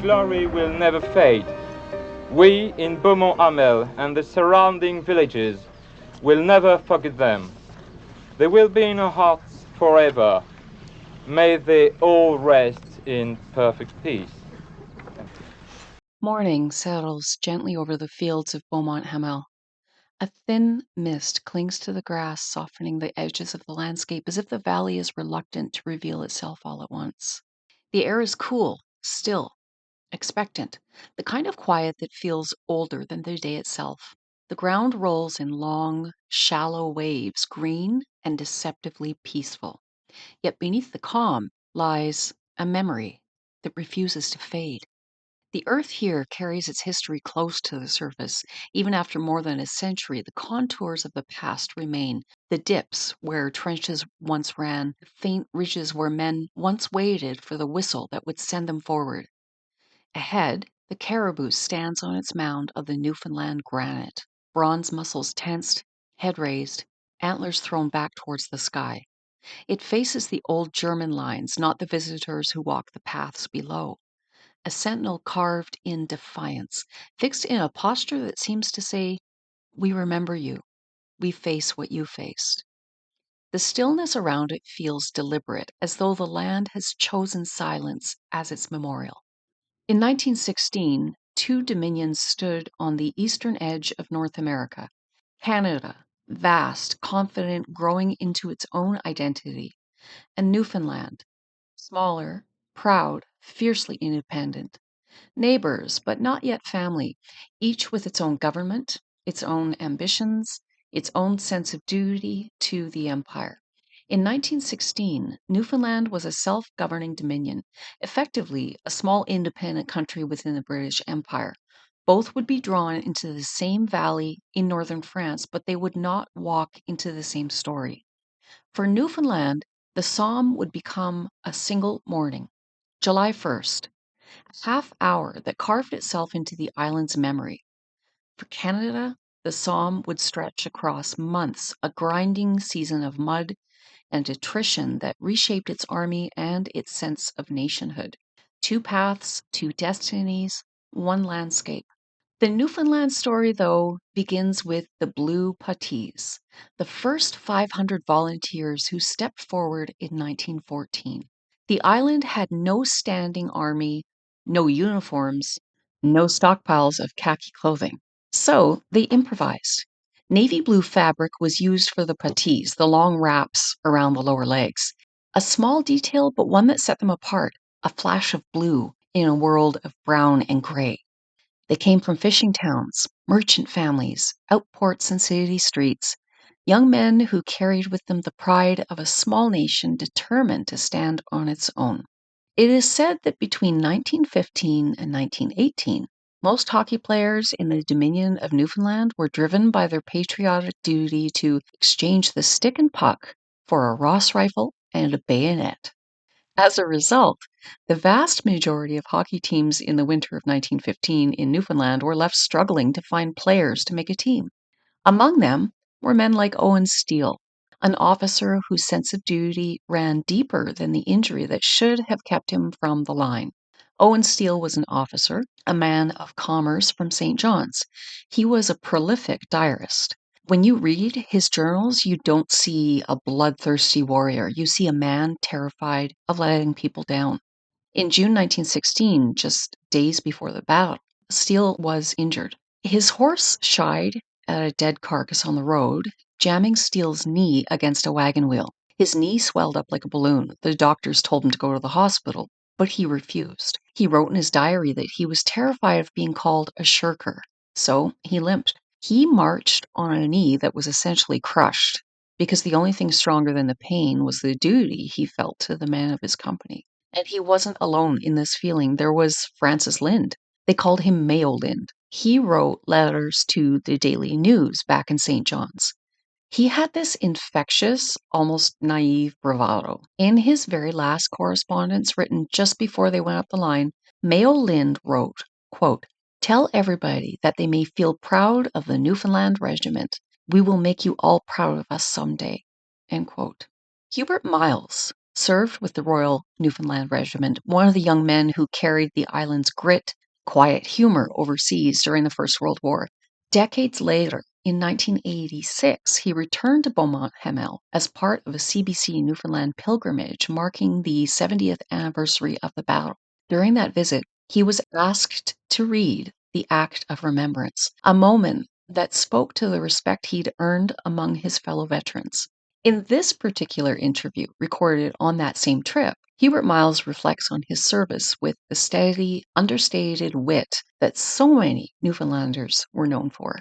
glory will never fade. We in Beaumont Hamel and the surrounding villages will never forget them. They will be in our hearts forever. May they all rest in perfect peace. Morning settles gently over the fields of Beaumont Hamel. A thin mist clings to the grass, softening the edges of the landscape as if the valley is reluctant to reveal itself all at once. The air is cool, still, expectant, the kind of quiet that feels older than the day itself. The ground rolls in long, shallow waves, green and deceptively peaceful. Yet beneath the calm lies a memory that refuses to fade. The earth here carries its history close to the surface. Even after more than a century, the contours of the past remain. The dips where trenches once ran, the faint ridges where men once waited for the whistle that would send them forward. Ahead, the caribou stands on its mound of the Newfoundland granite, bronze muscles tensed, head raised, antlers thrown back towards the sky. It faces the old German lines, not the visitors who walk the paths below. A sentinel carved in defiance, fixed in a posture that seems to say, "We remember you. We face what you faced." The stillness around it feels deliberate, as though the land has chosen silence as its memorial. In 1916, two dominions stood on the eastern edge of North America. Canada, vast, confident, growing into its own identity, and Newfoundland, smaller, proud, fiercely independent. Neighbors, but not yet family, each with its own government, its own ambitions, its own sense of duty to the empire. In 1916, Newfoundland was a self governing dominion, effectively a small independent country within the British Empire. Both would be drawn into the same valley in northern France, but they would not walk into the same story. For Newfoundland, the Somme would become a single morning, July 1st, a half hour that carved itself into the island's memory. For Canada, the Somme would stretch across months, a grinding season of mud and attrition that reshaped its army and its sense of nationhood. Two paths, two destinies, one landscape. The Newfoundland story, though, begins with the Blue Puttees, the first 500 volunteers who stepped forward in 1914. The island had no standing army, no uniforms, no stockpiles of khaki clothing. So they improvised. Navy blue fabric was used for the puttees, the long wraps around the lower legs. A small detail, but one that set them apart, a flash of blue in a world of brown and gray. They came from fishing towns, merchant families, outports and city streets, young men who carried with them the pride of a small nation determined to stand on its own. It is said that between 1915 and 1918, most hockey players in the Dominion of Newfoundland were driven by their patriotic duty to exchange the stick and puck for a Ross rifle and a bayonet. As a result, the vast majority of hockey teams in the winter of 1915 in Newfoundland were left struggling to find players to make a team. Among them were men like Owen Steele, an officer whose sense of duty ran deeper than the injury that should have kept him from the line. Owen Steele was an officer, a man of commerce from St. John's. He was a prolific diarist. When you read his journals, you don't see a bloodthirsty warrior. You see a man terrified of letting people down. In June 1916, just days before the battle, Steele was injured. His horse shied at a dead carcass on the road, jamming Steele's knee against a wagon wheel. His knee swelled up like a balloon. The doctors told him to go to the hospital, but he refused. He wrote in his diary that he was terrified of being called a shirker, so he limped. He marched on a knee that was essentially crushed because the only thing stronger than the pain was the duty he felt to the men of his company. And he wasn't alone in this feeling. There was Francis Lind. They called him Mayo Lind. He wrote letters to the Daily News back in St. John's. He had this infectious, almost naive bravado. In his very last correspondence, written just before they went up the line, Mayo Lind wrote, quote, "Tell everybody that they may feel proud of the Newfoundland Regiment. We will make you all proud of us someday." End quote. Hubert Miles served with the Royal Newfoundland Regiment, one of the young men who carried the island's grit, quiet humor overseas during the First World War. Decades later, in 1986, he returned to Beaumont Hamel as part of a CBC Newfoundland pilgrimage marking the 70th anniversary of the battle. During that visit, he was asked to read the Act of Remembrance, a moment that spoke to the respect he'd earned among his fellow veterans. In this particular interview, recorded on that same trip, Hubert Miles reflects on his service with the steady, understated wit that so many Newfoundlanders were known for.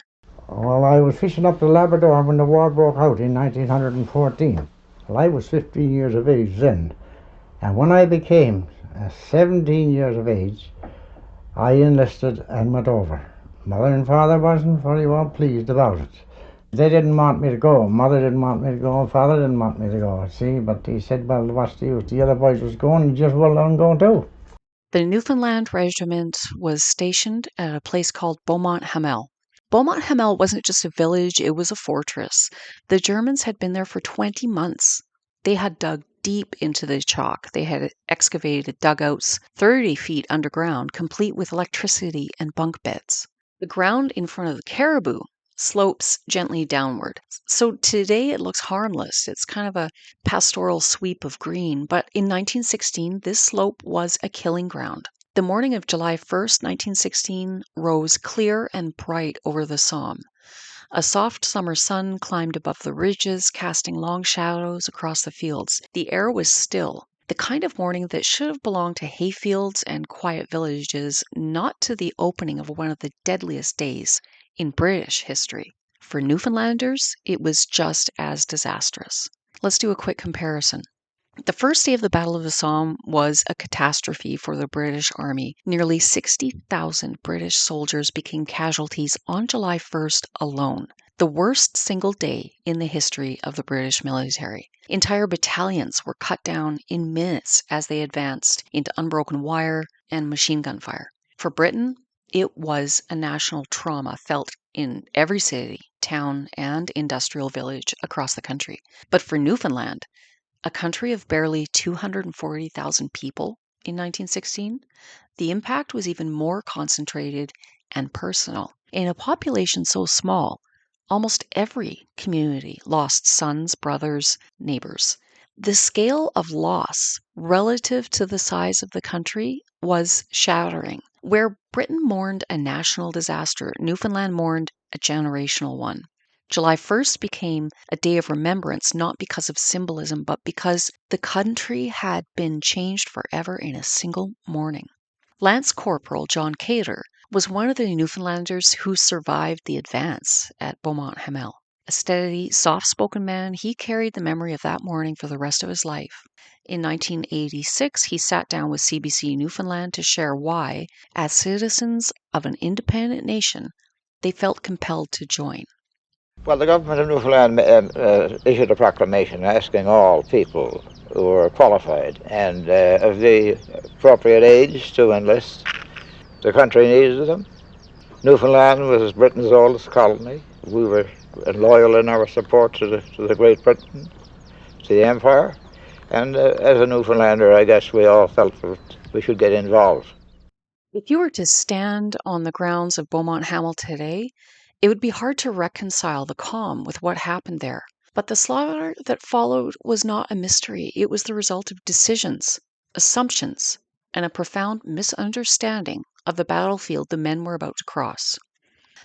Well, I was fishing up the Labrador when the war broke out in 1914. Well, I was 15 years of age then, and when I became 17 years of age, I enlisted and went over. Mother and father wasn't very well pleased about it. They didn't want me to go. Mother didn't want me to go. Father didn't want me to go. See, but he said, well, what's the use? The other boys was going, you just well on going too. The Newfoundland Regiment was stationed at a place called Beaumont Hamel. Beaumont Hamel wasn't just a village, it was a fortress. The Germans had been there for 20 months. They had dug deep into the chalk. They had excavated dugouts 30 feet underground, complete with electricity and bunk beds. The ground in front of the caribou slopes gently downward. So today it looks harmless. It's kind of a pastoral sweep of green. But in 1916, this slope was a killing ground. The morning of July 1st, 1916, rose clear and bright over the Somme. A soft summer sun climbed above the ridges, casting long shadows across the fields. The air was still, the kind of morning that should have belonged to hayfields and quiet villages, not to the opening of one of the deadliest days in British history. For Newfoundlanders, it was just as disastrous. Let's do a quick comparison. The first day of the Battle of the Somme was a catastrophe for the British Army. Nearly 60,000 British soldiers became casualties on July 1st alone, the worst single day in the history of the British military. Entire battalions were cut down in minutes as they advanced into unbroken wire and machine gun fire. For Britain, it was a national trauma felt in every city, town, and industrial village across the country. But for Newfoundland, a country of barely 240,000 people in 1916, the impact was even more concentrated and personal. In a population so small, almost every community lost sons, brothers, neighbors. The scale of loss relative to the size of the country was shattering. Where Britain mourned a national disaster, Newfoundland mourned a generational one. July 1st became a day of remembrance, not because of symbolism, but because the country had been changed forever in a single morning. Lance Corporal John Cater was one of the Newfoundlanders who survived the advance at Beaumont Hamel. A steady, soft-spoken man, he carried the memory of that morning for the rest of his life. In 1986, he sat down with CBC Newfoundland to share why, as citizens of an independent nation, they felt compelled to join. Well, the government of Newfoundland issued a proclamation asking all people who were qualified and of the appropriate age to enlist. The country needed them. Newfoundland was Britain's oldest colony. We were loyal in our support to the Great Britain, to the Empire, and as a Newfoundlander, I guess we all felt that we should get involved. If you were to stand on the grounds of Beaumont Hamel today, it would be hard to reconcile the calm with what happened there. But the slaughter that followed was not a mystery. It was the result of decisions, assumptions, and a profound misunderstanding of the battlefield the men were about to cross.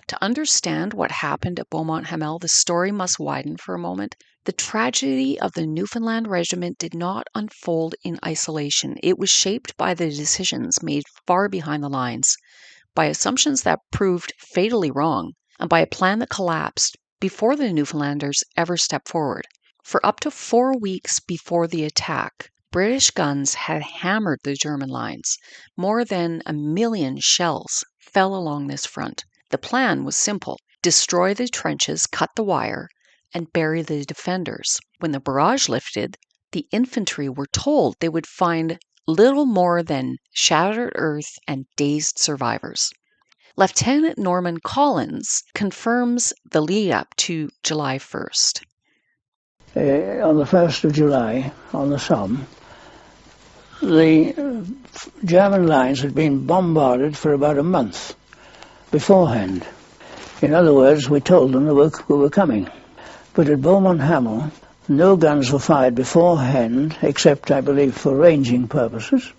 To understand what happened at Beaumont Hamel, the story must widen for a moment. The tragedy of the Newfoundland Regiment did not unfold in isolation. It was shaped by the decisions made far behind the lines, by assumptions that proved fatally wrong, and by a plan that collapsed before the Newfoundlanders ever stepped forward. For up to 4 weeks before the attack, British guns had hammered the German lines. More than 1 million shells fell along this front. The plan was simple: destroy the trenches, cut the wire, and bury the defenders. When the barrage lifted, the infantry were told they would find little more than shattered earth and dazed survivors. Lieutenant Norman Collins confirms the lead up to July 1st. On the 1st of July, on the Somme, the German lines had been bombarded for about a month beforehand. In other words, we told them we were coming. But at Beaumont Hamel, no guns were fired beforehand, except, I believe, for ranging purposes.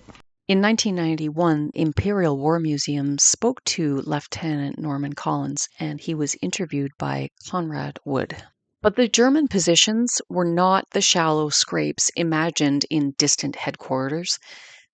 In 1991, Imperial War Museum spoke to Lieutenant Norman Collins, and he was interviewed by Conrad Wood. But the German positions were not the shallow scrapes imagined in distant headquarters.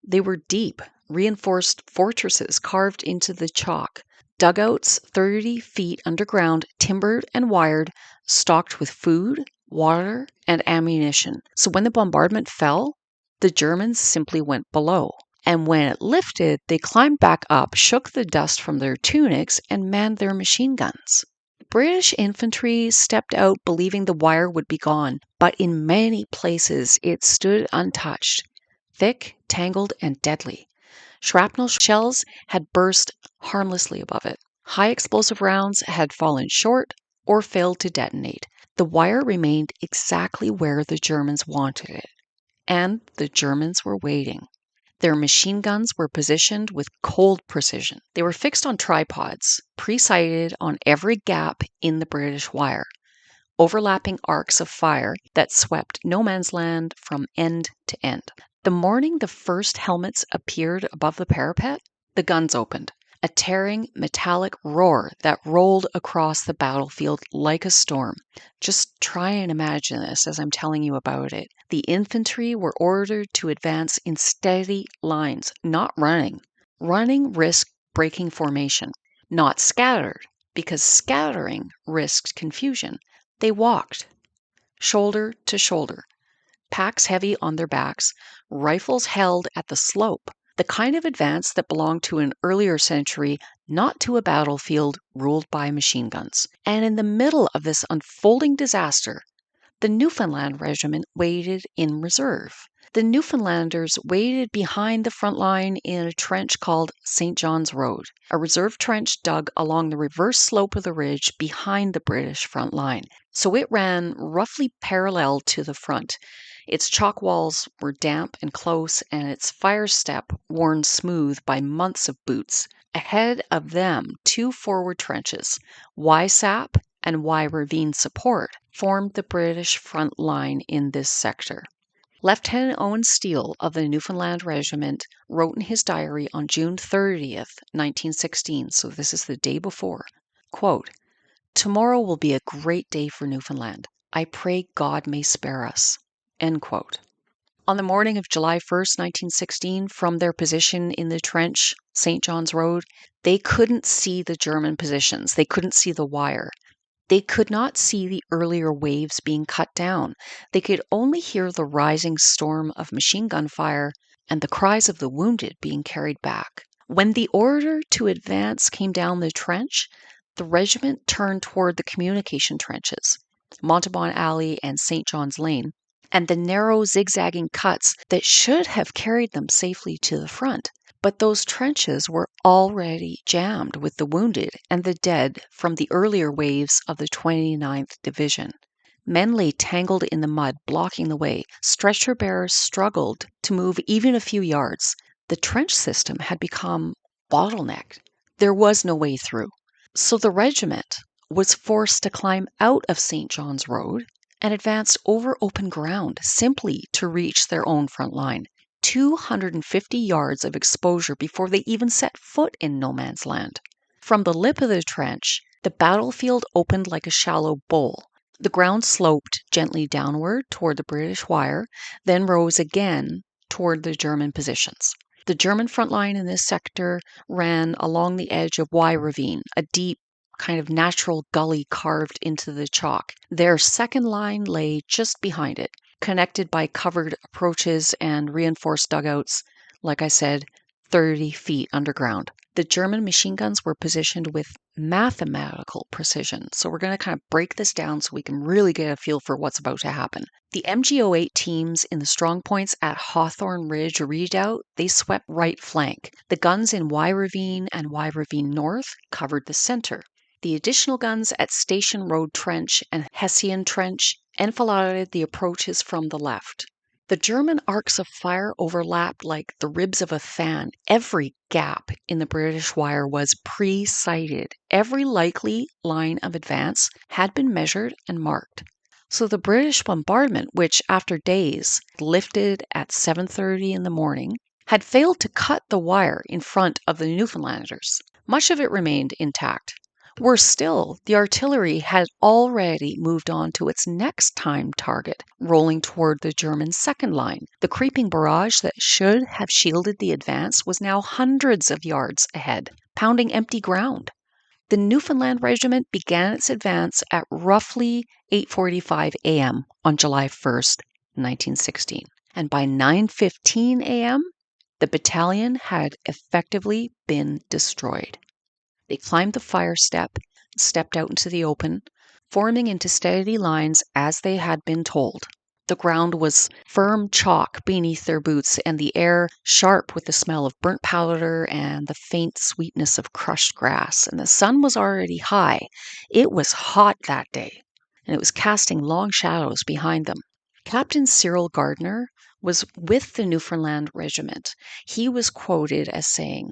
They were deep, reinforced fortresses carved into the chalk, dugouts 30 feet underground, timbered and wired, stocked with food, water, and ammunition. So when the bombardment fell, the Germans simply went below. And when it lifted, they climbed back up, shook the dust from their tunics, and manned their machine guns. British infantry stepped out believing the wire would be gone, but in many places it stood untouched, thick, tangled, and deadly. Shrapnel shells had burst harmlessly above it. High explosive rounds had fallen short or failed to detonate. The wire remained exactly where the Germans wanted it, and the Germans were waiting. Their machine guns were positioned with cold precision. They were fixed on tripods, pre-sighted on every gap in the British wire, overlapping arcs of fire that swept no man's land from end to end. The morning the first helmets appeared above the parapet, the guns opened. A tearing metallic roar that rolled across the battlefield like a storm. Just try and imagine this as I'm telling you about it. The infantry were ordered to advance in steady lines, not running. Running risked breaking formation, not scattered, because scattering risked confusion. They walked, shoulder to shoulder, packs heavy on their backs, rifles held at the slope. The kind of advance that belonged to an earlier century, not to a battlefield ruled by machine guns. And in the middle of this unfolding disaster, the Newfoundland Regiment waited in reserve. The Newfoundlanders waited behind the front line in a trench called St. John's Road, a reserve trench dug along the reverse slope of the ridge behind the British front line. So it ran roughly parallel to the front. Its chalk walls were damp and close, and its fire step worn smooth by months of boots. Ahead of them, 2 forward trenches, Y Sap and Y Ravine support, formed the British front line in this sector. Lieutenant Owen Steele of the Newfoundland Regiment wrote in his diary on June 30th, 1916, so this is the day before, quote, "Tomorrow will be a great day for Newfoundland. I pray God may spare us." End quote. On the morning of July 1st, 1916, from their position in the trench, St. John's Road, they couldn't see the German positions. They couldn't see the wire. They could not see the earlier waves being cut down. They could only hear the rising storm of machine gun fire and the cries of the wounded being carried back. When the order to advance came down the trench, the regiment turned toward the communication trenches, Montauban Alley and St. John's Lane, and the narrow zigzagging cuts that should have carried them safely to the front. But those trenches were already jammed with the wounded and the dead from the earlier waves of the 29th Division. Men lay tangled in the mud, blocking the way. Stretcher bearers struggled to move even a few yards. The trench system had become bottlenecked. There was no way through. So the regiment was forced to climb out of St. John's Road and advanced over open ground simply to reach their own front line. 250 yards of exposure before they even set foot in no man's land. From the lip of the trench, the battlefield opened like a shallow bowl. The ground sloped gently downward toward the British wire, then rose again toward the German positions. The German front line in this sector ran along the edge of Y Ravine, a deep, kind of natural gully carved into the chalk. Their second line lay just behind it, connected by covered approaches and reinforced dugouts, like I said, 30 feet underground. The German machine guns were positioned with mathematical precision. So we're going to kind of break this down so we can really get a feel for what's about to happen. The MG08 teams in the strong points at Hawthorne Ridge Redoubt, they swept right flank. The guns in Y Ravine and Y Ravine North covered the center. The additional guns at Station Road Trench and Hessian Trench enfiladed the approaches from the left. The German arcs of fire overlapped like the ribs of a fan. Every gap in the British wire was pre-sighted. Every likely line of advance had been measured and marked. So the British bombardment, which after days lifted at 7:30 in the morning, had failed to cut the wire in front of the Newfoundlanders. Much of it remained intact. Worse still, the artillery had already moved on to its next timed target, rolling toward the German second line. The creeping barrage that should have shielded the advance was now hundreds of yards ahead, pounding empty ground. The Newfoundland Regiment began its advance at roughly 8:45 a.m. on July 1st, 1916, and by 9:15 a.m., the battalion had effectively been destroyed. They climbed the fire step, stepped out into the open, forming into steady lines as they had been told. The ground was firm chalk beneath their boots, and the air sharp with the smell of burnt powder and the faint sweetness of crushed grass. And the sun was already high. It was hot that day, and it was casting long shadows behind them. Captain Cyril Gardner was with the Newfoundland Regiment. He was quoted as saying,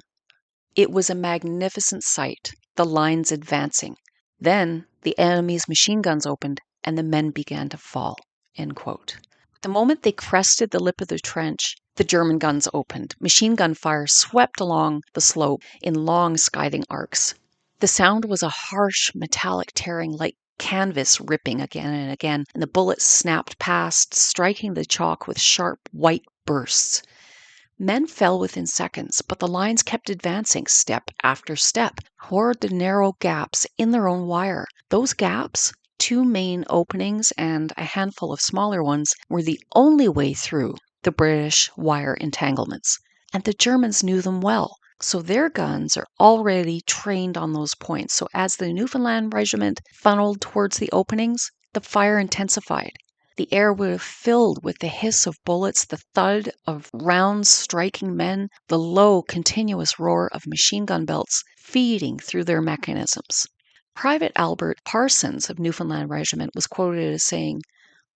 "It was a magnificent sight, the lines advancing. Then the enemy's machine guns opened, and the men began to fall." End quote. The moment they crested the lip of the trench, the German guns opened. Machine gun fire swept along the slope in long scything arcs. The sound was a harsh metallic tearing like canvas ripping again and again, and the bullets snapped past, striking the chalk with sharp white bursts. Men fell within seconds, but the lines kept advancing step after step toward the narrow gaps in their own wire. Those gaps, two main openings and a handful of smaller ones, were the only way through the British wire entanglements. And the Germans knew them well, so their guns are already trained on those points. So as the Newfoundland Regiment funneled towards the openings, the fire intensified. The air would have filled with the hiss of bullets, the thud of rounds striking men, the low, continuous roar of machine gun belts feeding through their mechanisms. Private Albert Parsons of Newfoundland Regiment was quoted as saying,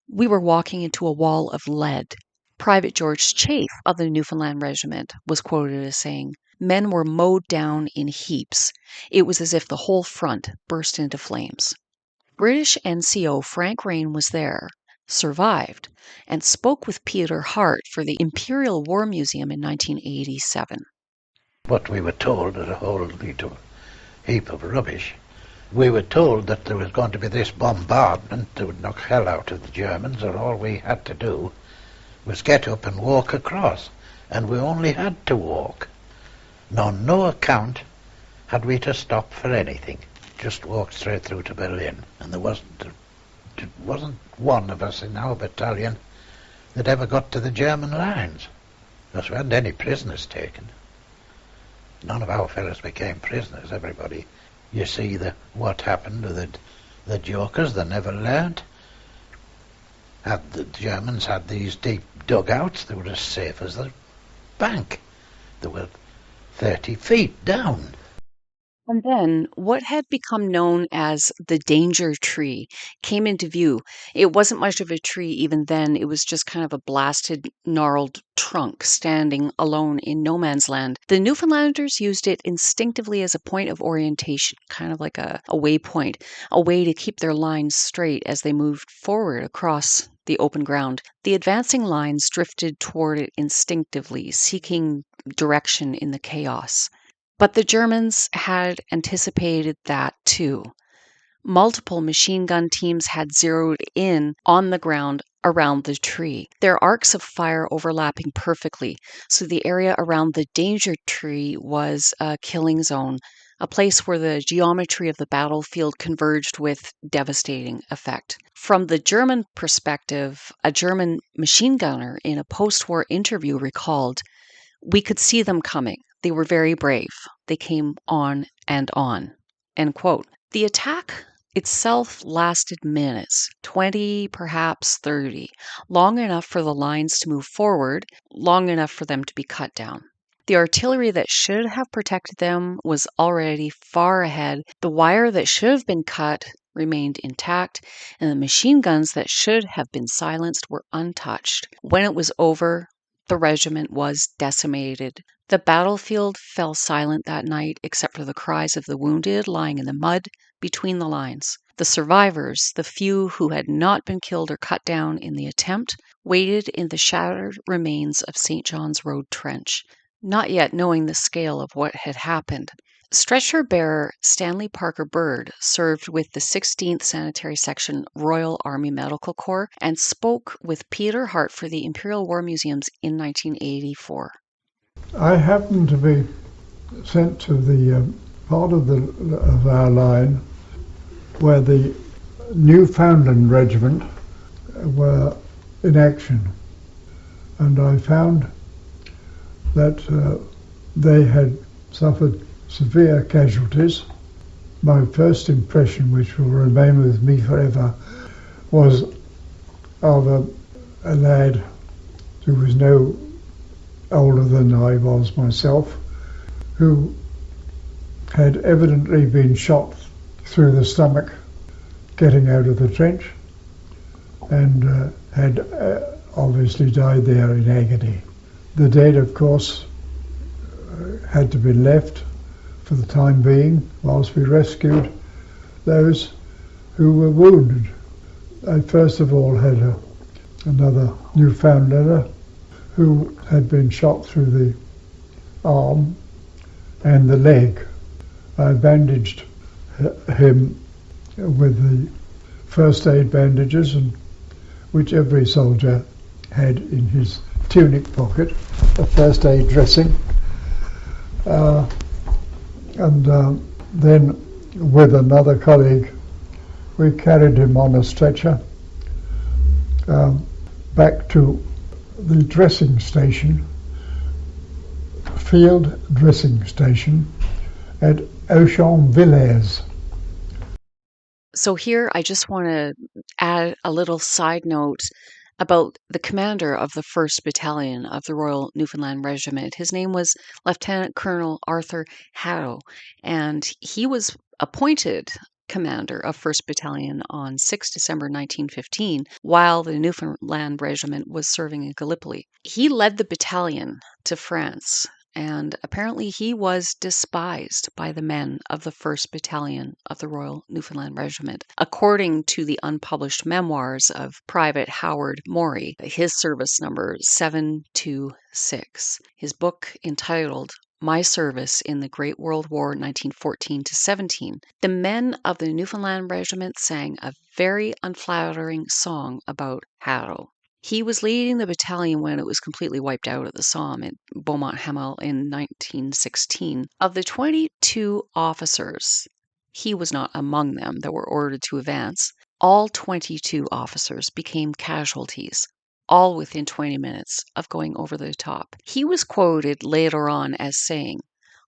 "We were walking into a wall of lead." Private George Chafe of the Newfoundland Regiment was quoted as saying, "Men were mowed down in heaps. It was as if the whole front burst into flames." British NCO Frank Rain was there, survived, and spoke with Peter Hart for the Imperial War Museum in 1987. But we were told that a whole heap of rubbish. We were told that there was going to be this bombardment that would knock hell out of the Germans, and all we had to do was get up and walk across. And we only had to walk. On no account had we to stop for anything. Just walk straight through to Berlin. And there wasn't one of us in our battalion that ever got to the German lines, because we hadn't any prisoners taken. None of our fellows became prisoners. Everybody, you see what happened to the jokers, they never learned. The Germans had these deep dugouts, they were as safe as the bank. They were 30 feet down. And then what had become known as the danger tree came into view. It wasn't much of a tree even then. It was just kind of a blasted, gnarled trunk standing alone in no man's land. The Newfoundlanders used it instinctively as a point of orientation, kind of like a waypoint, a way to keep their lines straight as they moved forward across the open ground. The advancing lines drifted toward it instinctively, seeking direction in the chaos. But the Germans had anticipated that too. Multiple machine gun teams had zeroed in on the ground around the tree, their arcs of fire overlapping perfectly, so the area around the danger tree was a killing zone, a place where the geometry of the battlefield converged with devastating effect. From the German perspective, a German machine gunner in a post-war interview recalled, "We could see them coming. They were very brave. They came on and on." End quote. The attack itself lasted minutes, 20, perhaps 30, long enough for the lines to move forward, long enough for them to be cut down. The artillery that should have protected them was already far ahead. The wire that should have been cut remained intact, and the machine guns that should have been silenced were untouched. When it was over, the regiment was decimated. The battlefield fell silent that night, except for the cries of the wounded lying in the mud between the lines. The survivors, the few who had not been killed or cut down in the attempt, waited in the shattered remains of St. John's Road Trench, not yet knowing the scale of what had happened. Stretcher bearer Stanley Parker Bird served with the 16th Sanitary Section Royal Army Medical Corps and spoke with Peter Hart for the Imperial War Museums in 1984. I happened to be sent to the part of our line where the Newfoundland Regiment were in action, and I found that they had suffered severe casualties. My first impression, which will remain with me forever, was of a lad who was no older than I was myself, who had evidently been shot through the stomach getting out of the trench, and had obviously died there in agony. The dead, of course, had to be left for the time being whilst we rescued those who were wounded. I first of all had another Newfoundlander who had been shot through the arm and the leg. I bandaged him with the first aid bandages, and which every soldier had in his tunic pocket, a first aid dressing. Then with another colleague we carried him on a stretcher back to the dressing station, field dressing station at Auchanvillers. So here I just want to add a little side note about the commander of the 1st Battalion of the Royal Newfoundland Regiment. His name was Lieutenant Colonel Arthur Hatto, and he was appointed commander of 1st Battalion on 6 December 1915, while the Newfoundland Regiment was serving in Gallipoli. He led the battalion to France, and apparently he was despised by the men of the 1st Battalion of the Royal Newfoundland Regiment. According to the unpublished memoirs of Private Howard Morey, his service number 726, his book entitled My Service in the Great World War 1914 to 17, the men of the Newfoundland Regiment sang a very unflattering song about Hatto. He was leading the battalion when it was completely wiped out at the Somme at Beaumont Hamel in 1916. Of the 22 officers, he was not among them that were ordered to advance. All 22 officers became casualties, all within 20 minutes of going over the top. He was quoted later on as saying,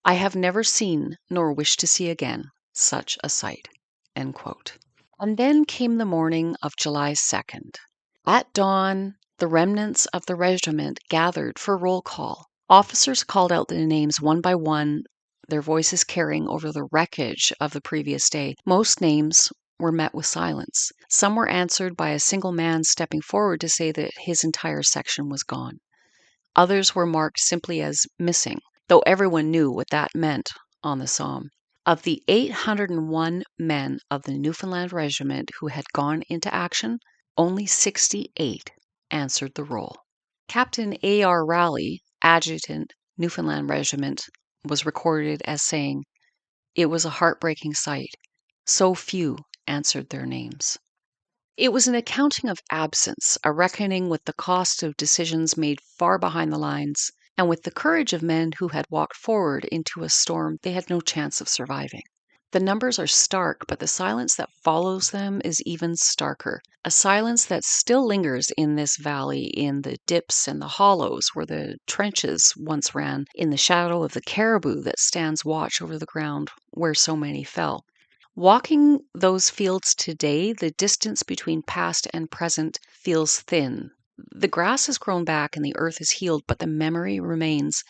"I have never seen nor wish to see again such a sight." End quote. And then came the morning of July 2nd. At dawn, the remnants of the regiment gathered for roll call. Officers called out the names one by one, their voices carrying over the wreckage of the previous day. Most names were met with silence. Some were answered by a single man stepping forward to say that his entire section was gone. Others were marked simply as missing, though everyone knew what that meant on the Somme. Of the 801 men of the Newfoundland Regiment who had gone into action, only 68 answered the roll. Captain A.R. Rowley, Adjutant, Newfoundland Regiment, was recorded as saying, "It was a heartbreaking sight. So few answered their names." It was an accounting of absence, a reckoning with the cost of decisions made far behind the lines, and with the courage of men who had walked forward into a storm they had no chance of surviving. The numbers are stark, but the silence that follows them is even starker. A silence that still lingers in this valley, in the dips and the hollows where the trenches once ran, in the shadow of the caribou that stands watch over the ground where so many fell. Walking those fields today, the distance between past and present feels thin. The grass has grown back and the earth is healed, but the memory remains.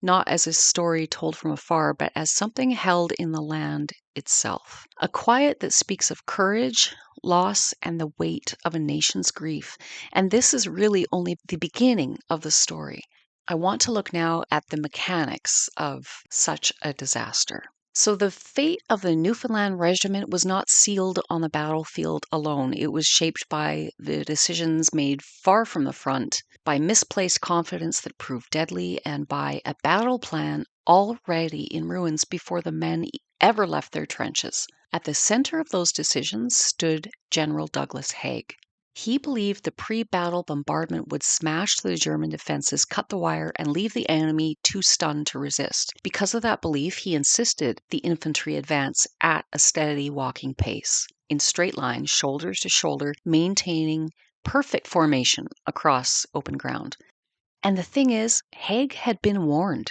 not as a story told from afar, but as something held in the land itself. A quiet that speaks of courage, loss, and the weight of a nation's grief. And this is really only the beginning of the story. I want to look now at the mechanics of such a disaster. So the fate of the Newfoundland Regiment was not sealed on the battlefield alone. It was shaped by the decisions made far from the front, by misplaced confidence that proved deadly, and by a battle plan already in ruins before the men ever left their trenches. At the center of those decisions stood General Douglas Haig. He believed the pre-battle bombardment would smash the German defenses, cut the wire, and leave the enemy too stunned to resist. Because of that belief, he insisted the infantry advance at a steady walking pace, in straight lines, shoulder to shoulder, maintaining perfect formation across open ground. And the thing is, Haig had been warned.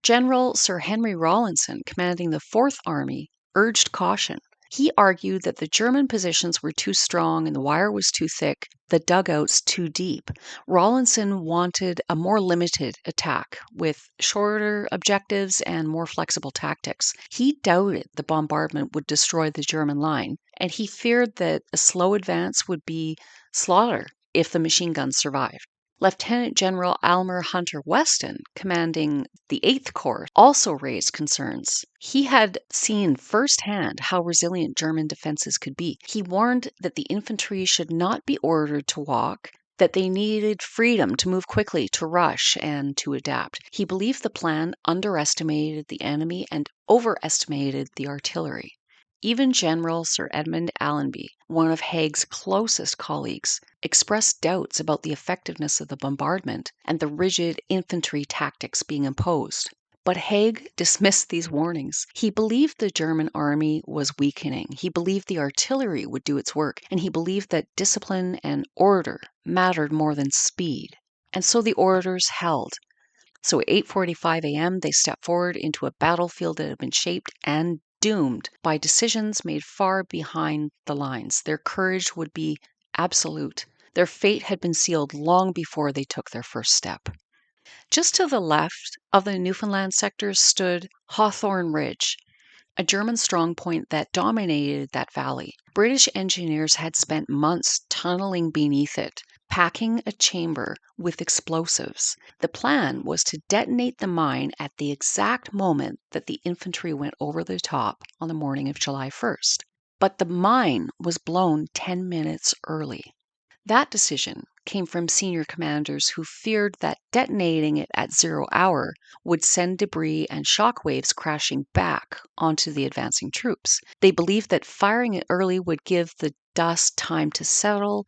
General Sir Henry Rawlinson, commanding the 4th Army, urged caution. He argued that the German positions were too strong and the wire was too thick, the dugouts too deep. Rawlinson wanted a more limited attack with shorter objectives and more flexible tactics. He doubted the bombardment would destroy the German line, and he feared that a slow advance would be slaughter if the machine guns survived. Lieutenant General Almer Hunter Weston, commanding the 8th Corps, also raised concerns. He had seen firsthand how resilient German defenses could be. He warned that the infantry should not be ordered to walk, that they needed freedom to move quickly, to rush, and to adapt. He believed the plan underestimated the enemy and overestimated the artillery. Even General Sir Edmund Allenby, one of Haig's closest colleagues, expressed doubts about the effectiveness of the bombardment and the rigid infantry tactics being imposed. But Haig dismissed these warnings. He believed the German army was weakening. He believed the artillery would do its work, and he believed that discipline and order mattered more than speed. And so the orders held. So at 8:45 a.m., they stepped forward into a battlefield that had been shaped and doomed by decisions made far behind the lines. Their courage would be absolute. Their fate had been sealed long before they took their first step. Just to the left of the Newfoundland sector stood Hawthorne Ridge, a German strongpoint that dominated that valley. British engineers had spent months tunneling beneath it, packing a chamber with explosives. The plan was to detonate the mine at the exact moment that the infantry went over the top on the morning of July 1st. But the mine was blown 10 minutes early. That decision came from senior commanders who feared that detonating it at 0 hour would send debris and shock waves crashing back onto the advancing troops. They believed that firing it early would give the dust time to settle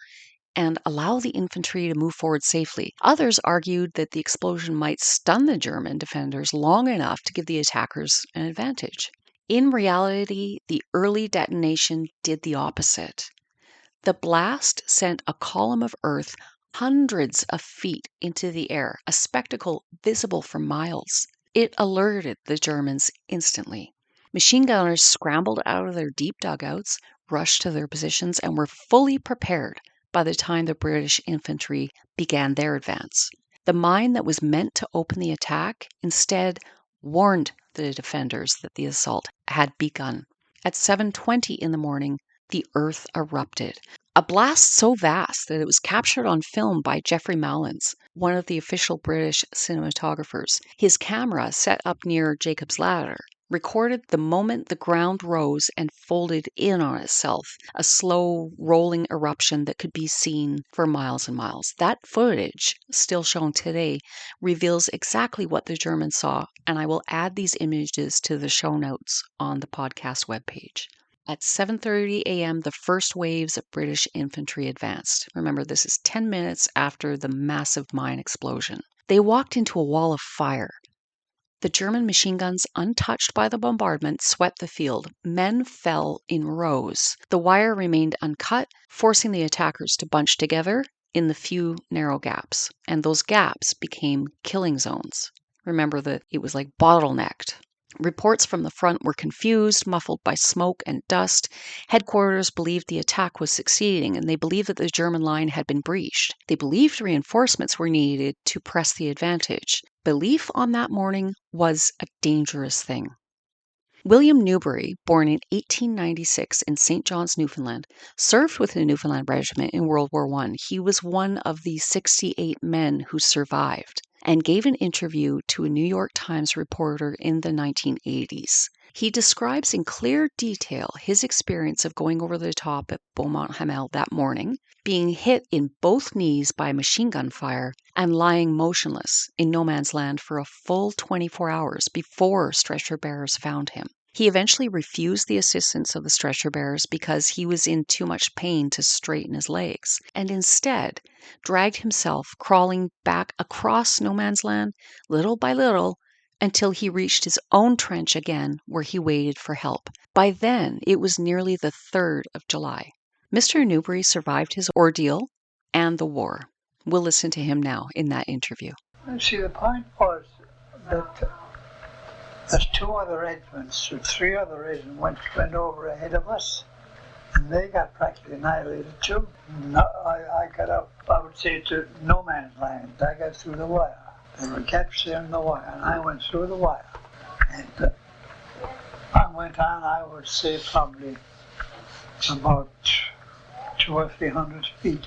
and allow the infantry to move forward safely. Others argued that the explosion might stun the German defenders long enough to give the attackers an advantage. In reality, the early detonation did the opposite. The blast sent a column of earth hundreds of feet into the air, a spectacle visible for miles. It alerted the Germans instantly. Machine gunners scrambled out of their deep dugouts, rushed to their positions, and were fully prepared by the time the British infantry began their advance. The mine that was meant to open the attack instead warned the defenders that the assault had begun. At 7:20 in the morning, the earth erupted. A blast so vast that it was captured on film by Geoffrey Malins, one of the official British cinematographers. His camera, set up near Jacob's Ladder, recorded the moment the ground rose and folded in on itself, a slow rolling eruption that could be seen for miles and miles. That footage, still shown today, reveals exactly what the Germans saw, and I will add these images to the show notes on the podcast webpage. At 7:30 a.m., the first waves of British infantry advanced. Remember, this is 10 minutes after the massive mine explosion. They walked into a wall of fire. The German machine guns, untouched by the bombardment, swept the field. Men fell in rows. The wire remained uncut, forcing the attackers to bunch together in the few narrow gaps. And those gaps became killing zones. Remember that it was like bottlenecked. Reports from the front were confused, muffled by smoke and dust. Headquarters believed the attack was succeeding, and they believed that the German line had been breached. They believed reinforcements were needed to press the advantage. Belief on that morning was a dangerous thing. William Newbury, born in 1896 in St. John's, Newfoundland, served with the Newfoundland Regiment in World War I. He was one of the 68 men who survived and gave an interview to a New York Times reporter in the 1980s. He describes in clear detail his experience of going over the top at Beaumont Hamel that morning, being hit in both knees by machine gun fire, and lying motionless in no man's land for a full 24 hours before stretcher bearers found him. He eventually refused the assistance of the stretcher bearers because he was in too much pain to straighten his legs, and instead dragged himself crawling back across no man's land, little by little, until he reached his own trench again, where he waited for help. By then, it was nearly the 3rd of July. Mr. Newbury survived his ordeal and the war. We'll listen to him now in that interview. See, the point was that there's 2 other regiments, or 3 other regiments went over ahead of us, and they got practically annihilated too. I got up, I would say, to no man's land. I got through the wire. They were gaps there in the wire, and I went through the wire. And I went on, I would say, probably about 200 or 300 feet.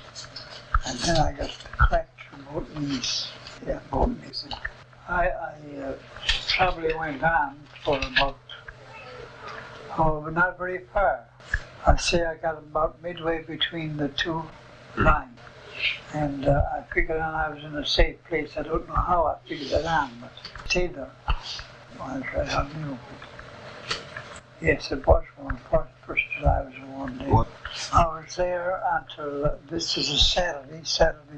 And then I got cracked from both knees. Yeah, both knees. I probably went on for about, but not very far. I'd say I got about midway between the 2 lines. And I figured on I was in a safe place. I don't know how I figured it on, but I stayed there. I tried out new. Yes, it was one. First July was a warm day. What? I was there until, this is a Saturday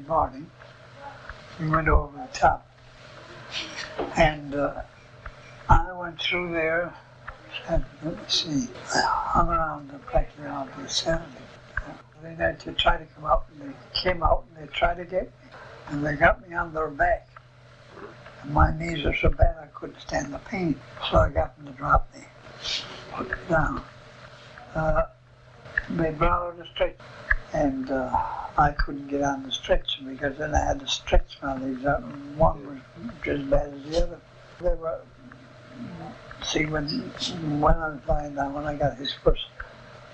morning. We went over the top. And I went through there, and let me see, I hung around practically on the Saturday. They had to try to come out, and they came out and they tried to get me. And they got me on their back. And my knees are so bad I couldn't stand the pain. So I got them to drop me, put me down. They brought out a stretcher, and I couldn't get on the stretcher because then I had to stretch my legs out, and one was just as bad as the other. They were, see, when I was lying down, when I got his first,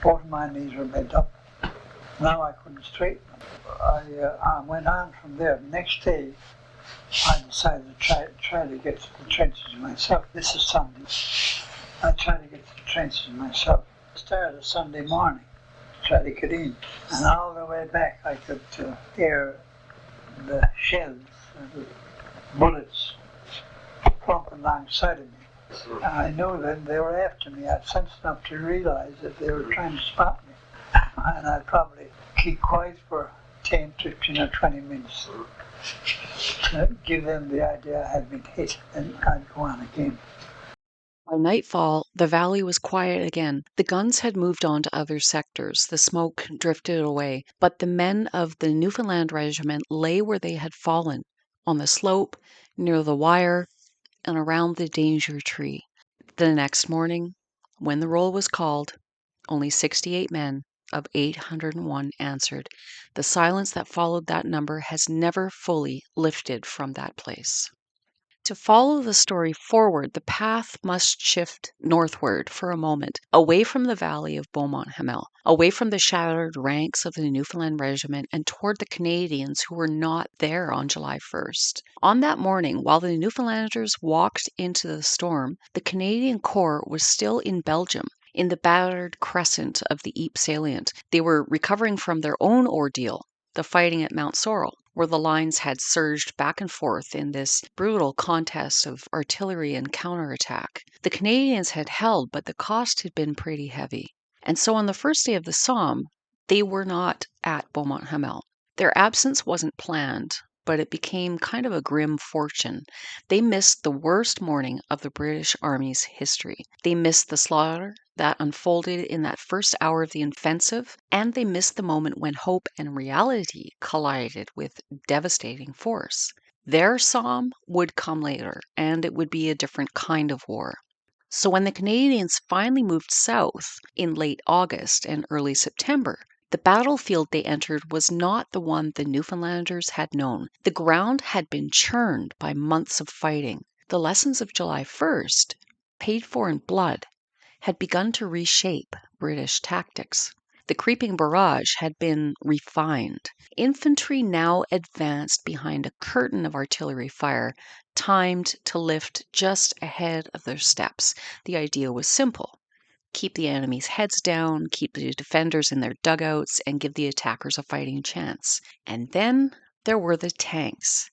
both of my knees were bent up. Now I couldn't straighten them. I went on from there. The next day, I decided to try to get to the trenches myself. This is Sunday. I tried to get to the trenches myself. I started Sunday morning to try to get in. And all the way back, I could hear the shells, the bullets plumping alongside of me. And I knew then they were after me. I had sense enough to realize that they were trying to spot me. And I'd probably keep quiet for 10, 15 or 20 minutes to give them the idea I had been hit, and I'd go on again. By nightfall, the valley was quiet again. The guns had moved on to other sectors. The smoke drifted away, but the men of the Newfoundland Regiment lay where they had fallen, on the slope, near the wire, and around the danger tree. The next morning, when the roll was called, only 68 men of 801 answered. The silence that followed that number has never fully lifted from that place. To follow the story forward, the path must shift northward for a moment, away from the valley of Beaumont Hamel, away from the shattered ranks of the Newfoundland Regiment, and toward the Canadians who were not there on July 1st. On that morning, while the Newfoundlanders walked into the storm, the Canadian Corps was still in Belgium, in the battered crescent of the Ypres salient. They were recovering from their own ordeal, the fighting at Mount Sorrel, where the lines had surged back and forth in this brutal contest of artillery and counterattack. The Canadians had held, but the cost had been pretty heavy. And so on the first day of the Somme, they were not at Beaumont Hamel. Their absence wasn't planned, but it became kind of a grim fortune. They missed the worst morning of the British Army's history. They missed the slaughter that unfolded in that first hour of the offensive, and they missed the moment when hope and reality collided with devastating force. Their Somme would come later, and it would be a different kind of war. So when the Canadians finally moved south in late August and early September, the The battlefield they entered was not the one the Newfoundlanders had known. The ground had been churned by months of fighting. The lessons of July 1st, paid for in blood, had begun to reshape British tactics. The creeping barrage had been refined. Infantry now advanced behind a curtain of artillery fire, timed to lift just ahead of their steps. The idea was simple: keep the enemy's heads down, keep the defenders in their dugouts, and give the attackers a fighting chance. And then there were the tanks.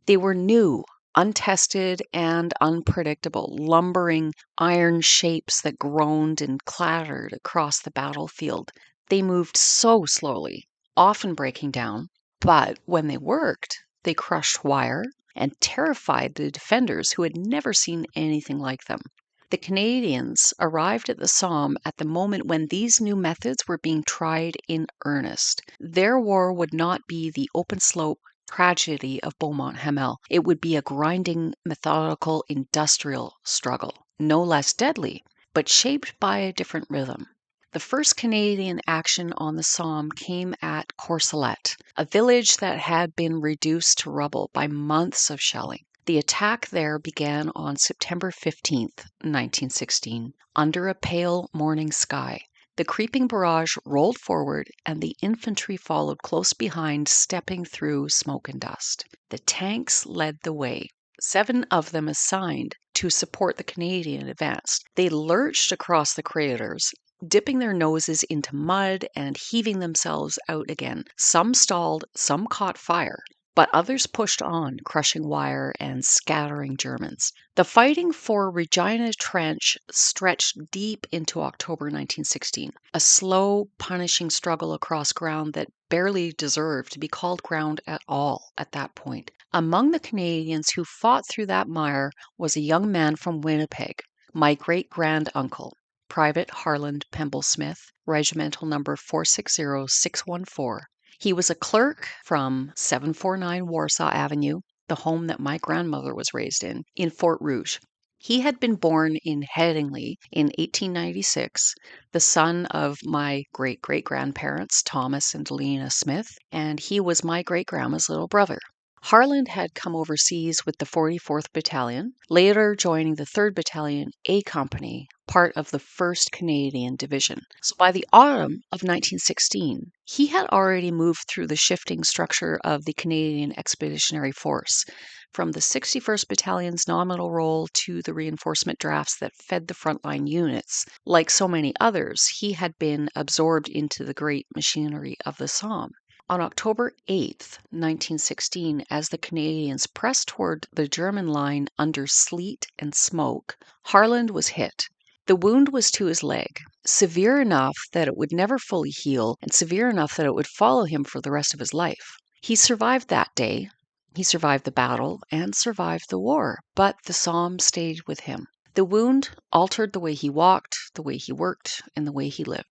They were new, untested, and unpredictable, lumbering iron shapes that groaned and clattered across the battlefield. They moved so slowly, often breaking down, but when they worked, they crushed wire and terrified the defenders who had never seen anything like them. The Canadians arrived at the Somme at the moment when these new methods were being tried in earnest. Their war would not be the open slope tragedy of Beaumont Hamel. It would be a grinding, methodical, industrial struggle, no less deadly, but shaped by a different rhythm. The first Canadian action on the Somme came at Courcelette, a village that had been reduced to rubble by months of shelling. The attack there began on September 15th, 1916, under a pale morning sky. The creeping barrage rolled forward, and the infantry followed close behind, stepping through smoke and dust. The tanks led the way, 7 of them assigned to support the Canadian advance. They lurched across the craters, dipping their noses into mud and heaving themselves out again. Some stalled, some caught fire, but others pushed on, crushing wire and scattering Germans. The fighting for Regina Trench stretched deep into October 1916, a slow, punishing struggle across ground that barely deserved to be called ground at all at that point. Among the Canadians who fought through that mire was a young man from Winnipeg, my great-grand-uncle, Private Harland Pemble Smith, regimental number 460614. He was a clerk from 749 Warsaw Avenue, the home that my grandmother was raised in Fort Rouge. He had been born in Headingley in 1896, the son of my great-great-grandparents, Thomas and Lena Smith, and he was my great-grandma's little brother. Harland had come overseas with the 44th Battalion, later joining the 3rd Battalion A Company, part of the 1st Canadian Division. So by the autumn of 1916, he had already moved through the shifting structure of the Canadian Expeditionary Force, from the 61st Battalion's nominal role to the reinforcement drafts that fed the frontline units. Like so many others, he had been absorbed into the great machinery of the Somme. On October 8th, 1916, as the Canadians pressed toward the German line under sleet and smoke, Harland was hit. The wound was to his leg, severe enough that it would never fully heal, and severe enough that it would follow him for the rest of his life. He survived that day, he survived the battle, and survived the war, but the Somme stayed with him. The wound altered the way he walked, the way he worked, and the way he lived.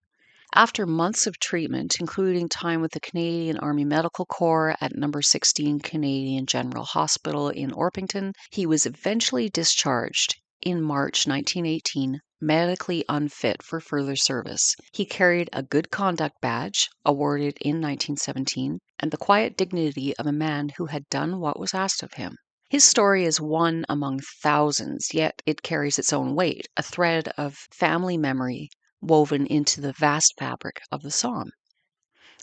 After months of treatment, including time with the Canadian Army Medical Corps at No. 16 Canadian General Hospital in Orpington, he was eventually discharged in March 1918, medically unfit for further service. He carried a Good Conduct Badge, awarded in 1917, and the quiet dignity of a man who had done what was asked of him. His story is one among thousands, yet it carries its own weight, a thread of family memory woven into the vast fabric of the Somme.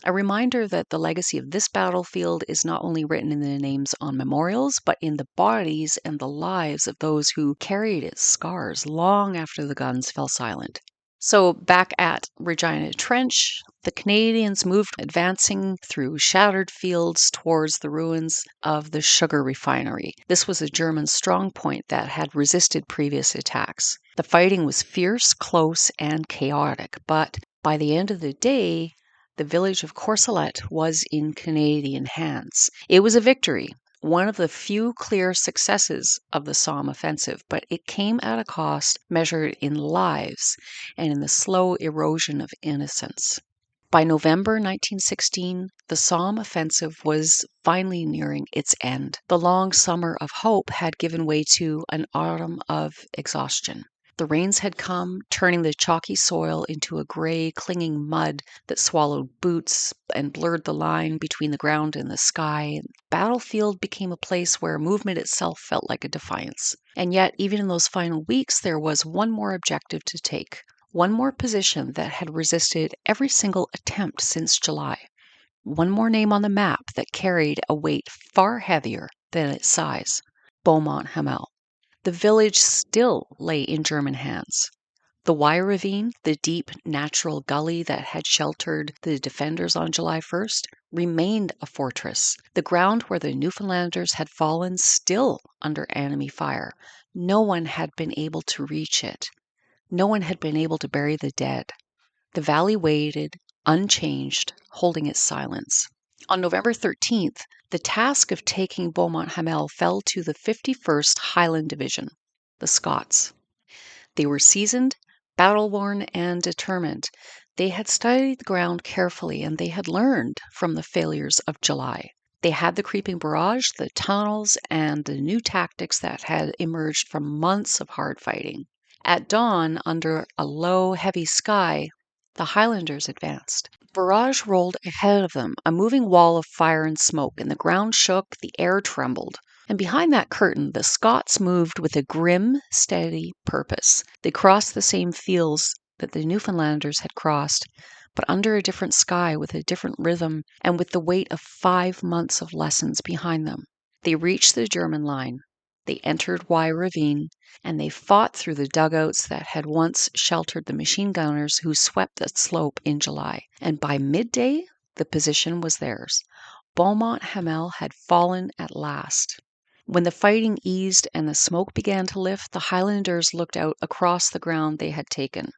A reminder that the legacy of this battlefield is not only written in the names on memorials, but in the bodies and the lives of those who carried its scars long after the guns fell silent. So back at Regina Trench, the Canadians moved, advancing through shattered fields towards the ruins of the sugar refinery. This was a German strongpoint that had resisted previous attacks. The fighting was fierce, close, and chaotic, but by the end of the day, the village of Courcelette was in Canadian hands. It was a victory, one of the few clear successes of the Somme offensive, but it came at a cost measured in lives and in the slow erosion of innocence. By November 1916, the Somme offensive was finally nearing its end. The long summer of hope had given way to an autumn of exhaustion. The rains had come, turning the chalky soil into a grey, clinging mud that swallowed boots and blurred the line between the ground and the sky. The battlefield became a place where movement itself felt like a defiance. And yet, even in those final weeks, there was one more objective to take, one more position that had resisted every single attempt since July, one more name on the map that carried a weight far heavier than its size: Beaumont Hamel. The village still lay in German hands. The Wye ravine, the deep natural gully that had sheltered the defenders on July 1st, remained a fortress. The ground where the Newfoundlanders had fallen still under enemy fire. No one had been able to reach it. No one had been able to bury the dead. The valley waited, unchanged, holding its silence. On November 13th, the task of taking Beaumont Hamel fell to the 51st Highland Division, the Scots. They were seasoned, battle-worn, and determined. They had studied the ground carefully, and they had learned from the failures of July. They had the creeping barrage, the tunnels, and the new tactics that had emerged from months of hard fighting. At dawn, under a low, heavy sky, the Highlanders advanced. Barrage rolled ahead of them, a moving wall of fire and smoke, and the ground shook, the air trembled. And behind that curtain, the Scots moved with a grim, steady purpose. They crossed the same fields that the Newfoundlanders had crossed, but under a different sky, with a different rhythm, and with the weight of 5 months of lessons behind them. They reached the German line. They entered Wye Ravine, and they fought through the dugouts that had once sheltered the machine gunners who swept that slope in July. And by midday, the position was theirs. Beaumont Hamel had fallen at last. When the fighting eased and the smoke began to lift, the Highlanders looked out across the ground they had taken.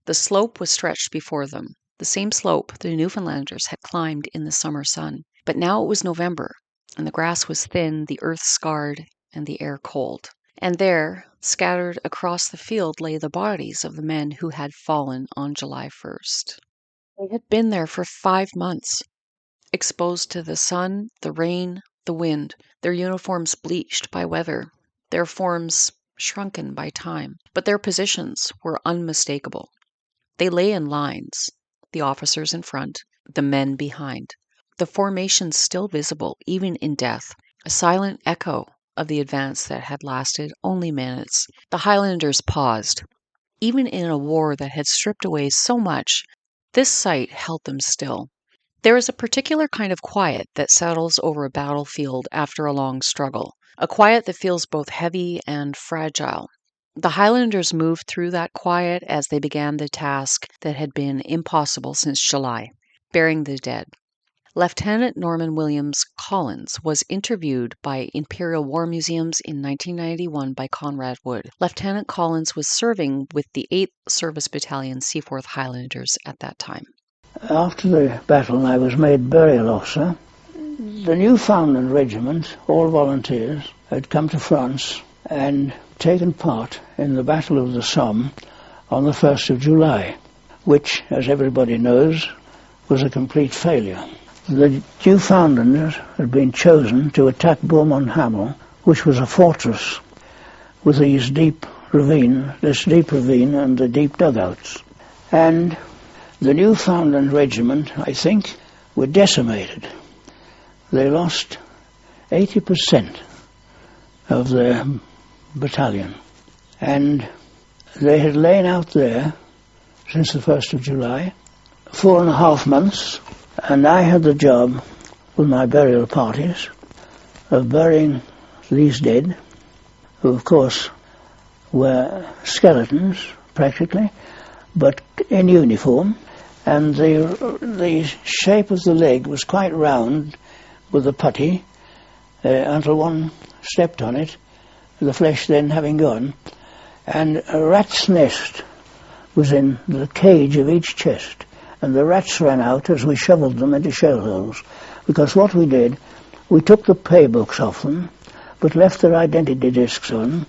The slope was stretched before them, the same slope the Newfoundlanders had climbed in the summer sun. But now it was November, and the grass was thin, the earth scarred, and the air cold. And there, scattered across the field, lay the bodies of the men who had fallen on July 1st. They had been there for 5 months, exposed to the sun, the rain, the wind, their uniforms bleached by weather, their forms shrunken by time. But their positions were unmistakable. They lay in lines, the officers in front, the men behind. The formations still visible, even in death, a silent echo of the advance that had lasted only minutes. The Highlanders paused. Even in a war that had stripped away so much, this sight held them still. There is a particular kind of quiet that settles over a battlefield after a long struggle, a quiet that feels both heavy and fragile. The Highlanders moved through that quiet as they began the task that had been impossible since July, burying the dead. Lieutenant Norman Williams Collins was interviewed by Imperial War Museums in 1991 by Conrad Wood. Lieutenant Collins was serving with the 8th Service Battalion Seaforth Highlanders at that time. After the battle, I was made burial officer. The Newfoundland Regiment, all volunteers, had come to France and taken part in the Battle of the Somme on the 1st of July, which, as everybody knows, was a complete failure. The Newfoundlanders had been chosen to attack Beaumont Hamel, which was a fortress with this deep ravine and the deep dugouts. And the Newfoundland Regiment, I think, were decimated. They lost 80% of their battalion. And they had lain out there since the 1st of July, 4.5 months, and I had the job with my burial parties of burying these dead, who of course were skeletons practically, but in uniform, and the shape of the leg was quite round with the putty until one stepped on it, the flesh then having gone, and a rat's nest was in the cage of each chest, and the rats ran out as we shoveled them into shell holes, because what we did, we took the pay books off them, but left their identity discs on,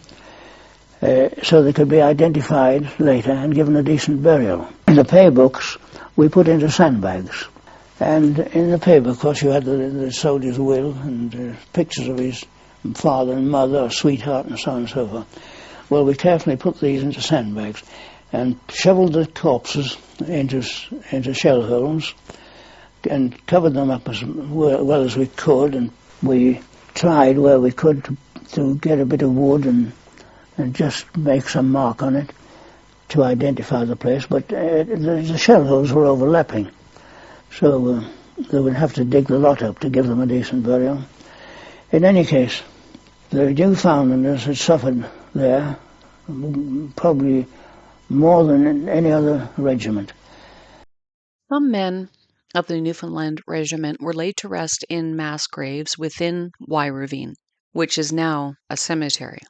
so they could be identified later and given a decent burial. In the pay books, we put into sandbags, and in the pay book, of course, you had the soldier's will and pictures of his father and mother, or sweetheart, and so on and so forth. Well, we carefully put these into sandbags and shoveled the corpses into shell holes and covered them up as well as we could, and we tried where we could to get a bit of wood and just make some mark on it to identify the place, but the shell holes were overlapping, so they would have to dig the lot up to give them a decent burial. In any case, the Newfoundlanders had suffered there probably more than any other regiment. Some men of the Newfoundland Regiment were laid to rest in mass graves within Y Ravine, which is now a cemetery.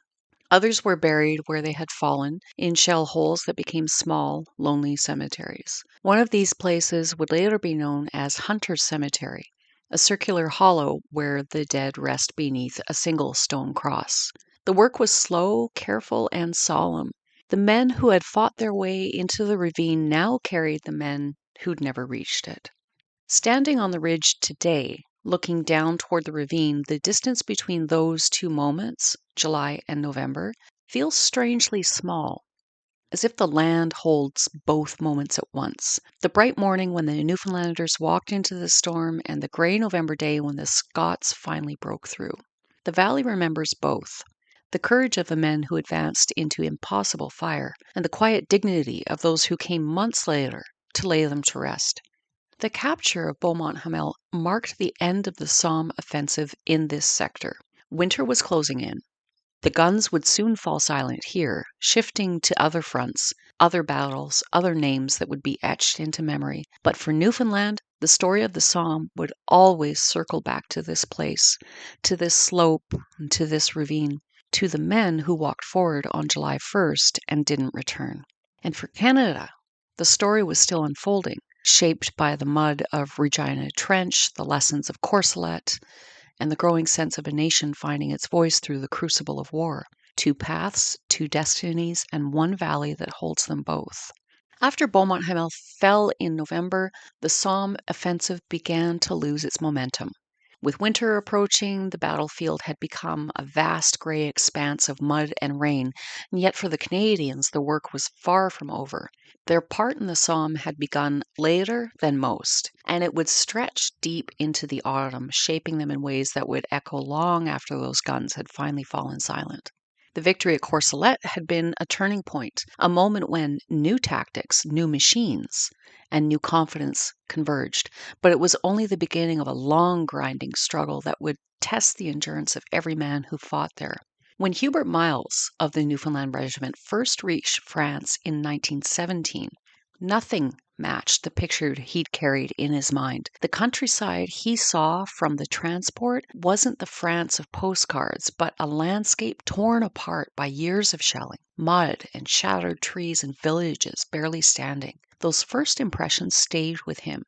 Others were buried where they had fallen, in shell holes that became small, lonely cemeteries. One of these places would later be known as Hunter's Cemetery, a circular hollow where the dead rest beneath a single stone cross. The work was slow, careful, and solemn. The men who had fought their way into the ravine now carried the men who'd never reached it. Standing on the ridge today, looking down toward the ravine, the distance between those two moments, July and November, feels strangely small, as if the land holds both moments at once. The bright morning when the Newfoundlanders walked into the storm, and the grey November day when the Scots finally broke through. The valley remembers both. The courage of the men who advanced into impossible fire, and the quiet dignity of those who came months later to lay them to rest. The capture of Beaumont Hamel marked the end of the Somme offensive in this sector. Winter was closing in. The guns would soon fall silent here, shifting to other fronts, other battles, other names that would be etched into memory. But for Newfoundland, the story of the Somme would always circle back to this place, to this slope, and to this ravine, to the men who walked forward on July 1st and didn't return. And for Canada, the story was still unfolding, shaped by the mud of Regina Trench, the lessons of Courcelette, and the growing sense of a nation finding its voice through the crucible of war. Two paths, two destinies, and one valley that holds them both. After Beaumont Hamel fell in November, the Somme offensive began to lose its momentum. With winter approaching, the battlefield had become a vast grey expanse of mud and rain, and yet for the Canadians the work was far from over. Their part in the Somme had begun later than most, and it would stretch deep into the autumn, shaping them in ways that would echo long after those guns had finally fallen silent. The victory at Courcelette had been a turning point, a moment when new tactics, new machines, and new confidence converged. But it was only the beginning of a long, grinding struggle that would test the endurance of every man who fought there. When Hubert Miles of the Newfoundland Regiment first reached France in 1917, nothing matched the picture he'd carried in his mind. The countryside he saw from the transport wasn't the France of postcards, but a landscape torn apart by years of shelling, mud and shattered trees and villages barely standing. Those first impressions stayed with him,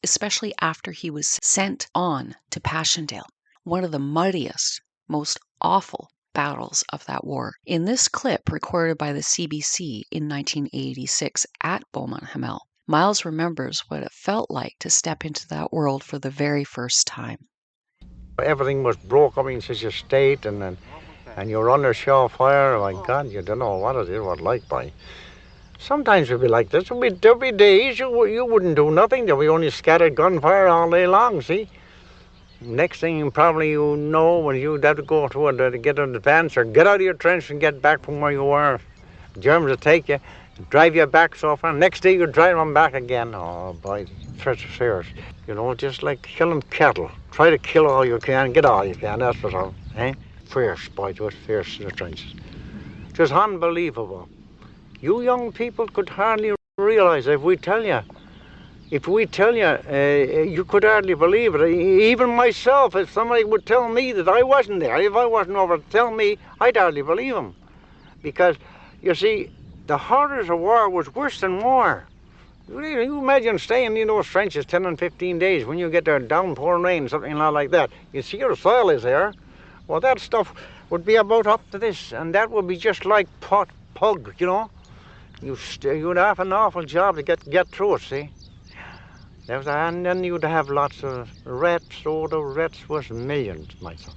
especially after he was sent on to Passchendaele, one of the muddiest, most awful battles of that war. In this clip recorded by the CBC in 1986 at Beaumont Hamel, Miles remembers what it felt like to step into that world for the very first time. Everything was broke up in such a state, and you're under shell fire. Oh my God, you don't know what it is, what like by. Sometimes it'd be like this. There'll be days you wouldn't do nothing. There'll be only scattered gunfire all day long, see? Next thing probably you know, when you'd have to go to get an advance or get out of your trench and get back from where you were. The Germans would take you, drive you back so far. Next day you'd drive them back again. Oh boy, it's serious. You know, just like killing cattle. Try to kill all you can, get all you can, that's what's all. Eh? Fierce, boy, it was fierce in the trenches. Just unbelievable. You young people could hardly realize if we tell you, you could hardly believe it. Even myself, if somebody would tell me that I wasn't there, if I wasn't over to tell me, I'd hardly believe him. Because, you see, the horrors of war was worse than war. You imagine staying in those trenches 10 and 15 days when you get there downpouring rain, something like that. You see your soil is there. Well, that stuff would be about up to this, and that would be just like pug, you know. You'd have an awful job to get through it, see. And then you'd have lots of rats. Oh, the rats was millions, my son.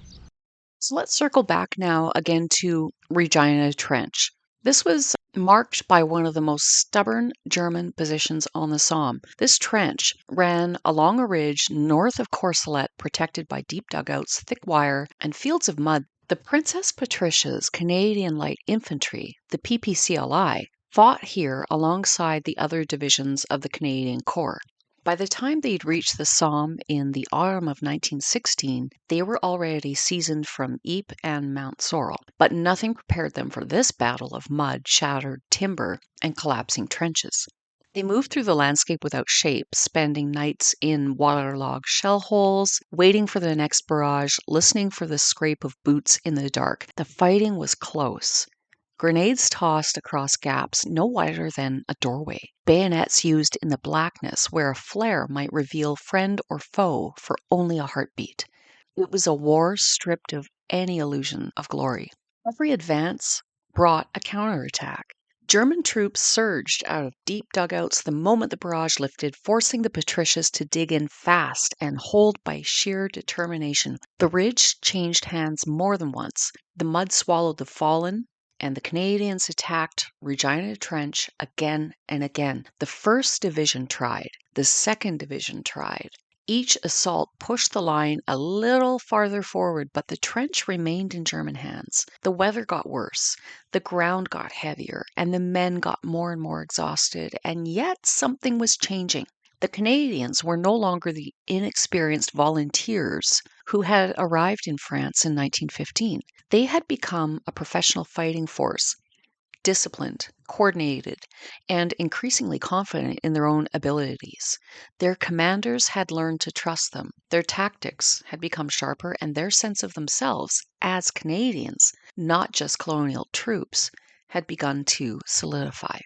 So let's circle back now again to Regina Trench. This was marked by one of the most stubborn German positions on the Somme. This trench ran along a ridge north of Courcelette, protected by deep dugouts, thick wire, and fields of mud. The Princess Patricia's Canadian Light Infantry, the PPCLI, fought here alongside the other divisions of the Canadian Corps. By the time they'd reached the Somme in the autumn of 1916, they were already seasoned from Ypres and Mount Sorel, but nothing prepared them for this battle of mud, shattered timber, and collapsing trenches. They moved through the landscape without shape, spending nights in waterlogged shell holes, waiting for the next barrage, listening for the scrape of boots in the dark. The fighting was close. Grenades tossed across gaps no wider than a doorway. Bayonets used in the blackness where a flare might reveal friend or foe for only a heartbeat. It was a war stripped of any illusion of glory. Every advance brought a counterattack. German troops surged out of deep dugouts the moment the barrage lifted, forcing the Patricias to dig in fast and hold by sheer determination. The ridge changed hands more than once. The mud swallowed the fallen, and the Canadians attacked Regina Trench again and again. The 1st Division tried. The 2nd Division tried. Each assault pushed the line a little farther forward, but the trench remained in German hands. The weather got worse, the ground got heavier, and the men got more and more exhausted, and yet something was changing. The Canadians were no longer the inexperienced volunteers who had arrived in France in 1915. They had become a professional fighting force, disciplined, coordinated, and increasingly confident in their own abilities. Their commanders had learned to trust them. Their tactics had become sharper, and their sense of themselves as Canadians, not just colonial troops, had begun to solidify.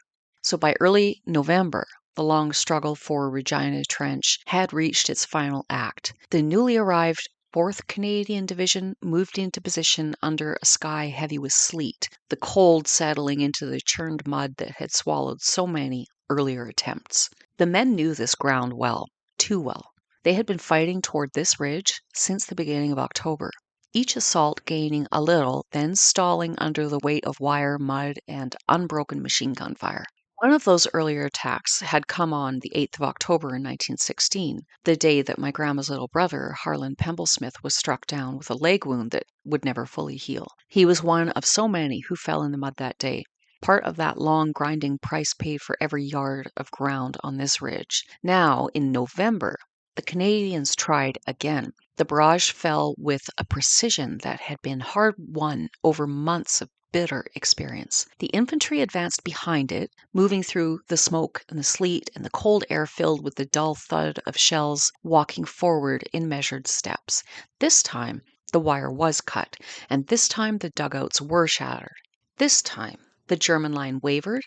So by early November, the long struggle for Regina Trench had reached its final act. The newly arrived 4th Canadian Division moved into position under a sky heavy with sleet, the cold settling into the churned mud that had swallowed so many earlier attempts. The men knew this ground well, too well. They had been fighting toward this ridge since the beginning of October, each assault gaining a little, then stalling under the weight of wire, mud, and unbroken machine gun fire. One of those earlier attacks had come on the 8th of October in 1916, the day that my grandma's little brother, Harlan Pemblesmith, was struck down with a leg wound that would never fully heal. He was one of so many who fell in the mud that day, part of that long grinding price paid for every yard of ground on this ridge. Now, in November, the Canadians tried again. The barrage fell with a precision that had been hard won over months of bitter experience. The infantry advanced behind it, moving through the smoke and the sleet and the cold air filled with the dull thud of shells, walking forward in measured steps. This time, the wire was cut, and this time the dugouts were shattered. This time, the German line wavered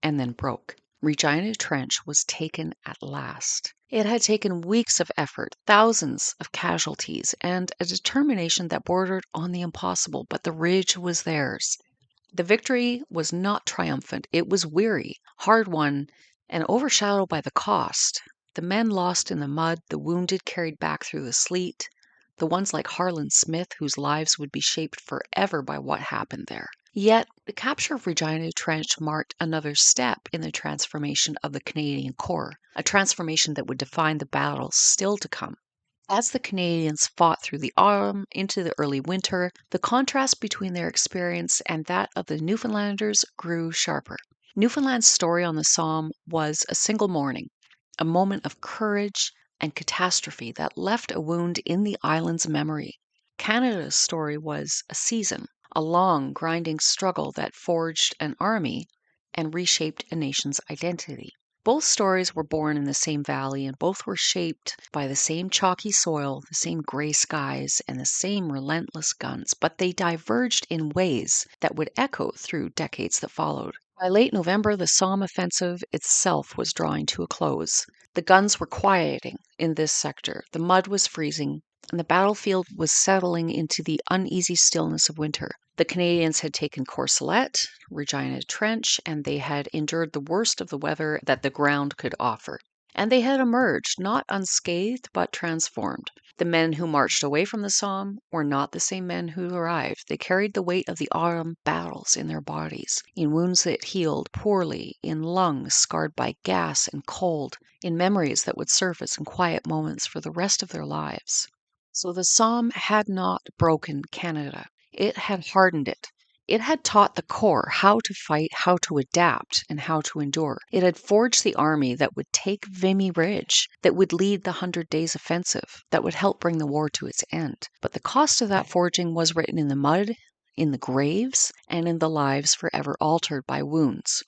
and then broke. Regina Trench was taken at last. It had taken weeks of effort, thousands of casualties, and a determination that bordered on the impossible, but the ridge was theirs. The victory was not triumphant. It was weary, hard-won, and overshadowed by the cost. The men lost in the mud, the wounded carried back through the sleet, the ones like Harlan Smith, whose lives would be shaped forever by what happened there. Yet, the capture of Regina Trench marked another step in the transformation of the Canadian Corps, a transformation that would define the battles still to come. As the Canadians fought through the autumn into the early winter, the contrast between their experience and that of the Newfoundlanders grew sharper. Newfoundland's story on the Somme was a single morning, a moment of courage and catastrophe that left a wound in the island's memory. Canada's story was a season, a long, grinding struggle that forged an army and reshaped a nation's identity. Both stories were born in the same valley, and both were shaped by the same chalky soil, the same gray skies, and the same relentless guns, but they diverged in ways that would echo through decades that followed. By late November, the Somme offensive itself was drawing to a close. The guns were quieting in this sector, the mud was freezing, and the battlefield was settling into the uneasy stillness of winter. The Canadians had taken Courcelette, Regina Trench, and they had endured the worst of the weather that the ground could offer. And they had emerged, not unscathed, but transformed. The men who marched away from the Somme were not the same men who arrived. They carried the weight of the autumn battles in their bodies, in wounds that healed poorly, in lungs scarred by gas and cold, in memories that would surface in quiet moments for the rest of their lives. So the Somme had not broken Canada. It had hardened it. It had taught the Corps how to fight, how to adapt, and how to endure. It had forged the army that would take Vimy Ridge, that would lead the 100 Days Offensive, that would help bring the war to its end. But the cost of that forging was written in the mud, in the graves, and in the lives forever altered by wounds.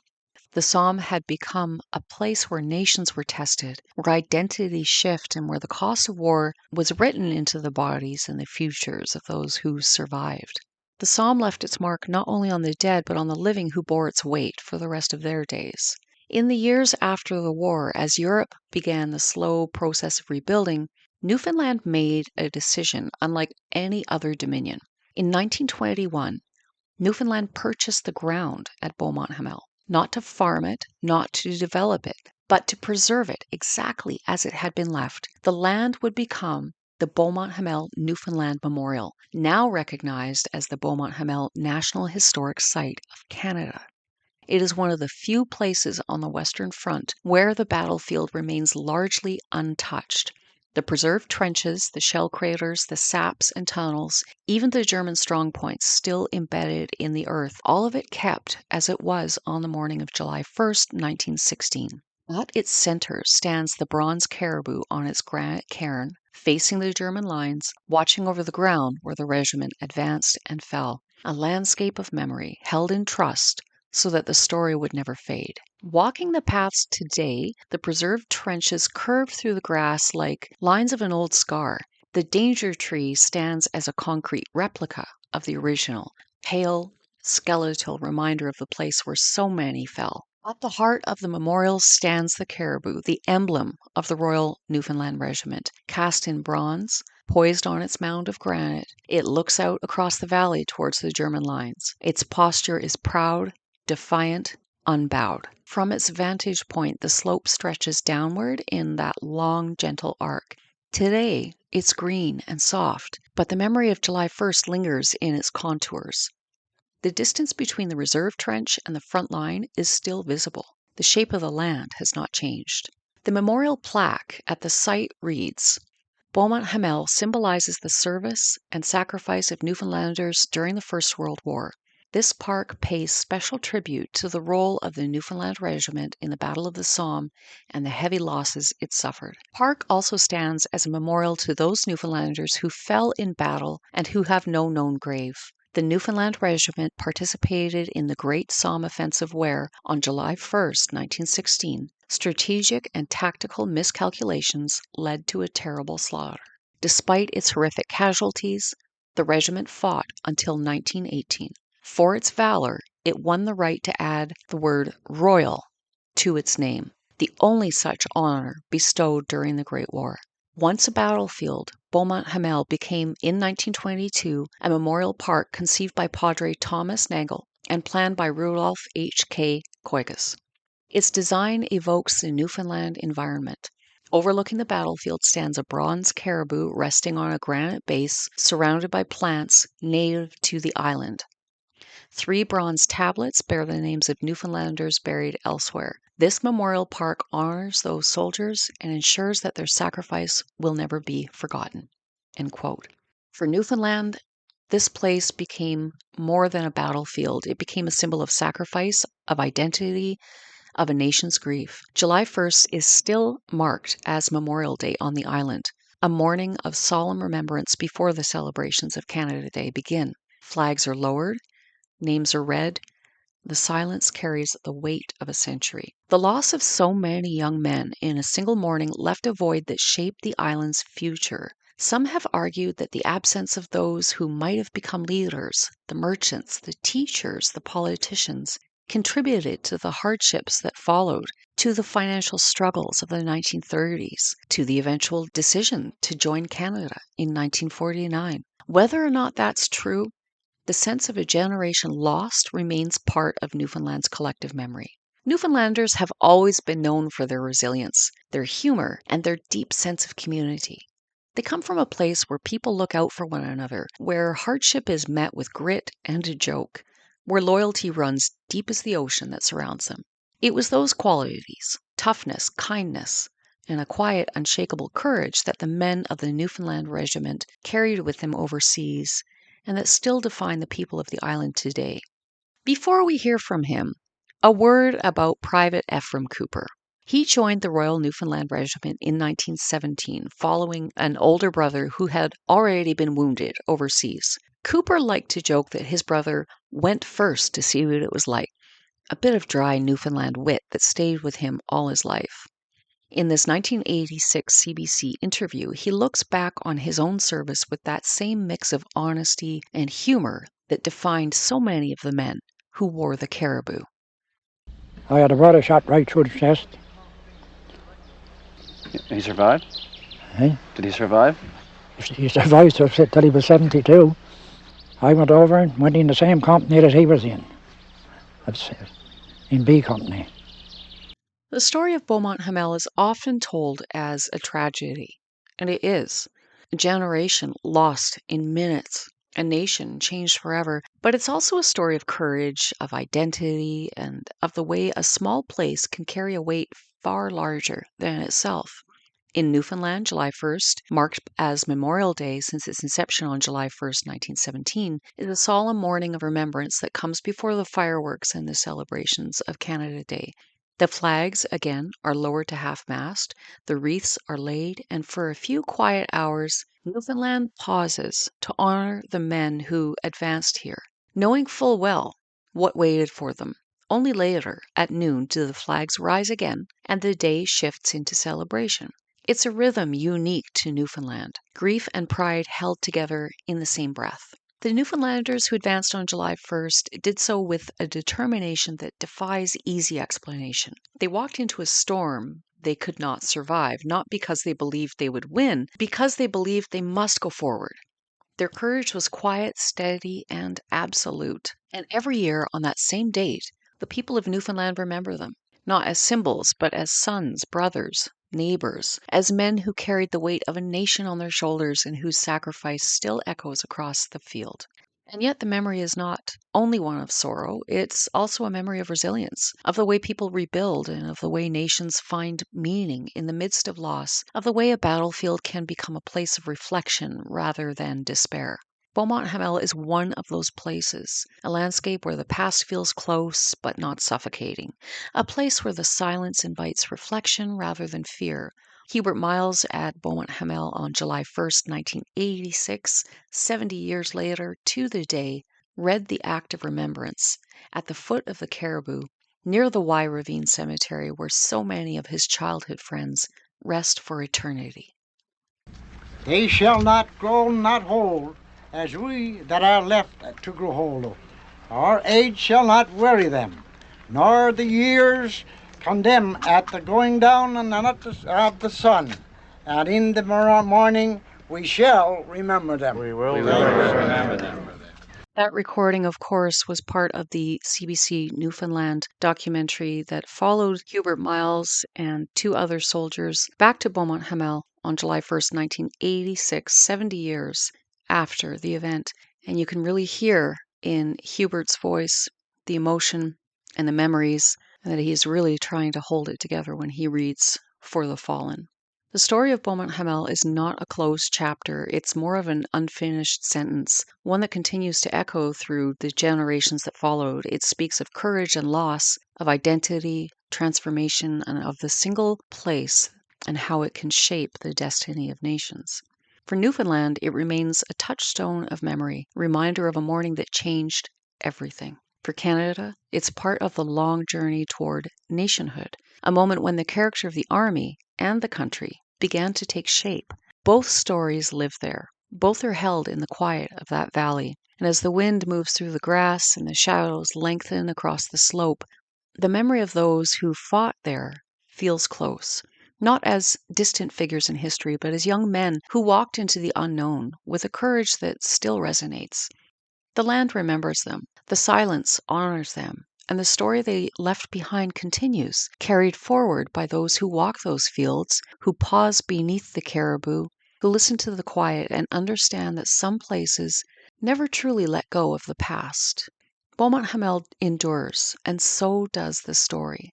The Somme had become a place where nations were tested, where identities shift, and where the cost of war was written into the bodies and the futures of those who survived. The Somme left its mark not only on the dead, but on the living who bore its weight for the rest of their days. In the years after the war, as Europe began the slow process of rebuilding, Newfoundland made a decision unlike any other dominion. In 1921, Newfoundland purchased the ground at Beaumont Hamel, not to farm it, not to develop it, but to preserve it exactly as it had been left. The land would become the Beaumont Hamel Newfoundland Memorial, now recognized as the Beaumont Hamel National Historic Site of Canada. It is one of the few places on the Western Front where the battlefield remains largely untouched. The preserved trenches, the shell craters, the saps and tunnels, even the German strongpoints still embedded in the earth, all of it kept as it was on the morning of July 1st, 1916. At its center stands the bronze caribou on its granite cairn, facing the German lines, watching over the ground where the regiment advanced and fell. A landscape of memory, held in trust, so that the story would never fade. Walking the paths today, the preserved trenches curve through the grass like lines of an old scar. The danger tree stands as a concrete replica of the original, pale, skeletal reminder of the place where so many fell. At the heart of the memorial stands the caribou, the emblem of the Royal Newfoundland Regiment, cast in bronze, poised on its mound of granite. It looks out across the valley towards the German lines. Its posture is proud, defiant, unbowed. From its vantage point, the slope stretches downward in that long, gentle arc. Today, it's green and soft, but the memory of July 1st lingers in its contours. The distance between the reserve trench and the front line is still visible. The shape of the land has not changed. The memorial plaque at the site reads, Beaumont Hamel symbolizes the service and sacrifice of Newfoundlanders during the First World War. This park pays special tribute to the role of the Newfoundland Regiment in the Battle of the Somme and the heavy losses it suffered. Park also stands as a memorial to those Newfoundlanders who fell in battle and who have no known grave. The Newfoundland Regiment participated in the Great Somme Offensive where, on July 1st, 1916, strategic and tactical miscalculations led to a terrible slaughter. Despite its horrific casualties, the regiment fought until 1918. For its valor, it won the right to add the word Royal to its name, the only such honor bestowed during the Great War. Once a battlefield, Beaumont Hamel became, in 1922, a memorial park conceived by Padre Thomas Nagel and planned by Rudolph H.K. Koigas. Its design evokes the Newfoundland environment. Overlooking the battlefield stands a bronze caribou resting on a granite base surrounded by plants native to the island. 3 bronze tablets bear the names of Newfoundlanders buried elsewhere. This memorial park honors those soldiers and ensures that their sacrifice will never be forgotten. End quote. For Newfoundland, this place became more than a battlefield. It became a symbol of sacrifice, of identity, of a nation's grief. July 1st is still marked as Memorial Day on the island, a morning of solemn remembrance before the celebrations of Canada Day begin. Flags are lowered, names are read. The silence carries the weight of a century. The loss of so many young men in a single morning left a void that shaped the island's future. Some have argued that the absence of those who might have become leaders, the merchants, the teachers, the politicians, contributed to the hardships that followed, to the financial struggles of the 1930s, to the eventual decision to join Canada in 1949. Whether or not that's true, the sense of a generation lost remains part of Newfoundland's collective memory. Newfoundlanders have always been known for their resilience, their humor, and their deep sense of community. They come from a place where people look out for one another, where hardship is met with grit and a joke, where loyalty runs deep as the ocean that surrounds them. It was those qualities, toughness, kindness, and a quiet, unshakable courage that the men of the Newfoundland Regiment carried with them overseas, and that still define the people of the island today. Before we hear from him, a word about Private Ephraim Cooper. He joined the Royal Newfoundland Regiment in 1917, following an older brother who had already been wounded overseas. Cooper liked to joke that his brother went first to see what it was like, a bit of dry Newfoundland wit that stayed with him all his life. In this 1986 CBC interview, he looks back on his own service with that same mix of honesty and humor that defined so many of the men who wore the caribou. I had a brother shot right through the chest. He survived? Eh? Did he survive? He survived till he was 72. I went over and went in the same company that he was in. That's in B Company. The story of Beaumont Hamel is often told as a tragedy, and it is. A generation lost in minutes, a nation changed forever, but it's also a story of courage, of identity, and of the way a small place can carry a weight far larger than itself. In Newfoundland, July 1st, marked as Memorial Day since its inception on July 1st, 1917, is a solemn morning of remembrance that comes before the fireworks and the celebrations of Canada Day. The flags, again, are lowered to half-mast, the wreaths are laid, and for a few quiet hours, Newfoundland pauses to honor the men who advanced here, knowing full well what waited for them. Only later, at noon, do the flags rise again, and the day shifts into celebration. It's a rhythm unique to Newfoundland, grief and pride held together in the same breath. The Newfoundlanders who advanced on July 1st did so with a determination that defies easy explanation. They walked into a storm they could not survive, not because they believed they would win, because they believed they must go forward. Their courage was quiet, steady, and absolute. And every year on that same date, the people of Newfoundland remember them, not as symbols, but as sons, brothers, neighbors, as men who carried the weight of a nation on their shoulders and whose sacrifice still echoes across the field. And yet the memory is not only one of sorrow, it's also a memory of resilience, of the way people rebuild and of the way nations find meaning in the midst of loss, of the way a battlefield can become a place of reflection rather than despair. Beaumont Hamel is one of those places, a landscape where the past feels close but not suffocating, a place where the silence invites reflection rather than fear. Hubert Miles at Beaumont Hamel on July 1st, 1986, 70 years later to the day, read the Act of Remembrance at the foot of the Caribou, near the Y Ravine Cemetery where so many of his childhood friends rest for eternity. They shall not grow not hold, as we that are left to grow hold of. Our age shall not weary them, nor the years condemn at the going down of the sun. And in the morning we shall remember them. We will remember them. That recording, of course, was part of the CBC Newfoundland documentary that followed Hubert Miles and two other soldiers back to Beaumont Hamel on July 1st, 1986, 70 years after the event. And you can really hear in Hubert's voice the emotion and the memories, and that he's really trying to hold it together when he reads For the Fallen. The story of Beaumont Hamel is not a closed chapter, it's more of an unfinished sentence, one that continues to echo through the generations that followed. It speaks of courage and loss, of identity, transformation, and of the single place and how it can shape the destiny of nations. For Newfoundland, it remains a touchstone of memory, reminder of a morning that changed everything. For Canada, it's part of the long journey toward nationhood, a moment when the character of the army and the country began to take shape. Both stories live there. Both are held in the quiet of that valley. And as the wind moves through the grass and the shadows lengthen across the slope, the memory of those who fought there feels close, not as distant figures in history, but as young men who walked into the unknown with a courage that still resonates. The land remembers them. The silence honors them, And the story they left behind continues, carried forward by those who walk those fields, who pause beneath the caribou, who listen to the quiet and understand that some places never truly let go of the past. Beaumont Hamel endures, and so does the story.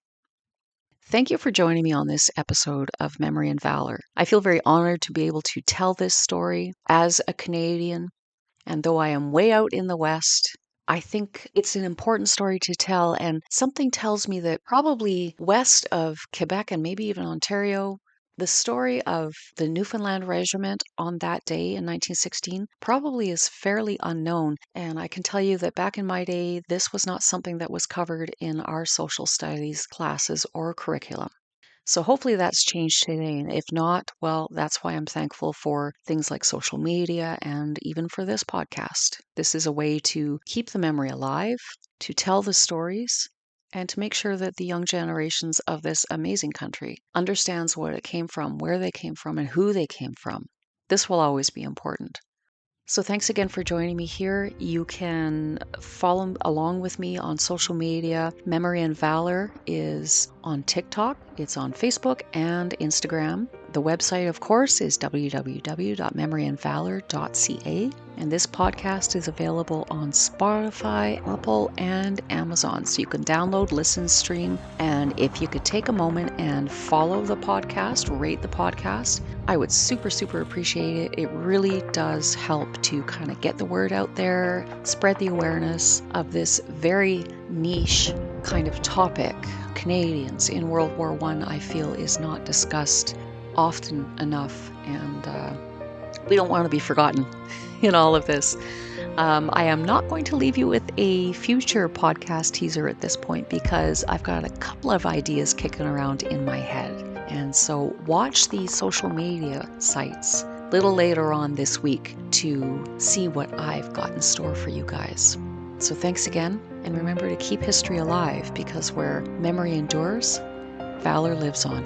Thank you for joining me on this episode of Memory and Valor. I feel very honored to be able to tell this story as a Canadian, and though I am way out in the West, I think it's an important story to tell, and something tells me that probably west of Quebec and maybe even Ontario, the story of the Newfoundland Regiment on that day in 1916 probably is fairly unknown. And I can tell you that back in my day, this was not something that was covered in our social studies classes or curriculum. So hopefully that's changed today. And if not, well, that's why I'm thankful for things like social media and even for this podcast. This is a way to keep the memory alive, to tell the stories, and to make sure that the young generations of this amazing country understands what it came from, where they came from, and who they came from. This will always be important. So thanks again for joining me here. You can follow along with me on social media. Memory and Valor is on TikTok, it's on Facebook and Instagram. The website, of course, is www.memoryandvalor.ca. And this podcast is available on Spotify, Apple, and Amazon. So you can download, listen, stream. And if you could take a moment and follow the podcast, rate the podcast, I would super appreciate it. It really does help to kind of get the word out there, spread the awareness of this very niche kind of topic. Canadians in World War I, I feel, is not discussed often enough, and we don't want to be forgotten in all of this. I am not going to leave you with a future podcast teaser at this point because I've got a couple of ideas kicking around in my head. And so watch the social media sites a little later on this week to see what I've got in store for you guys. So thanks again, and remember to keep history alive, because where memory endures, valor lives on.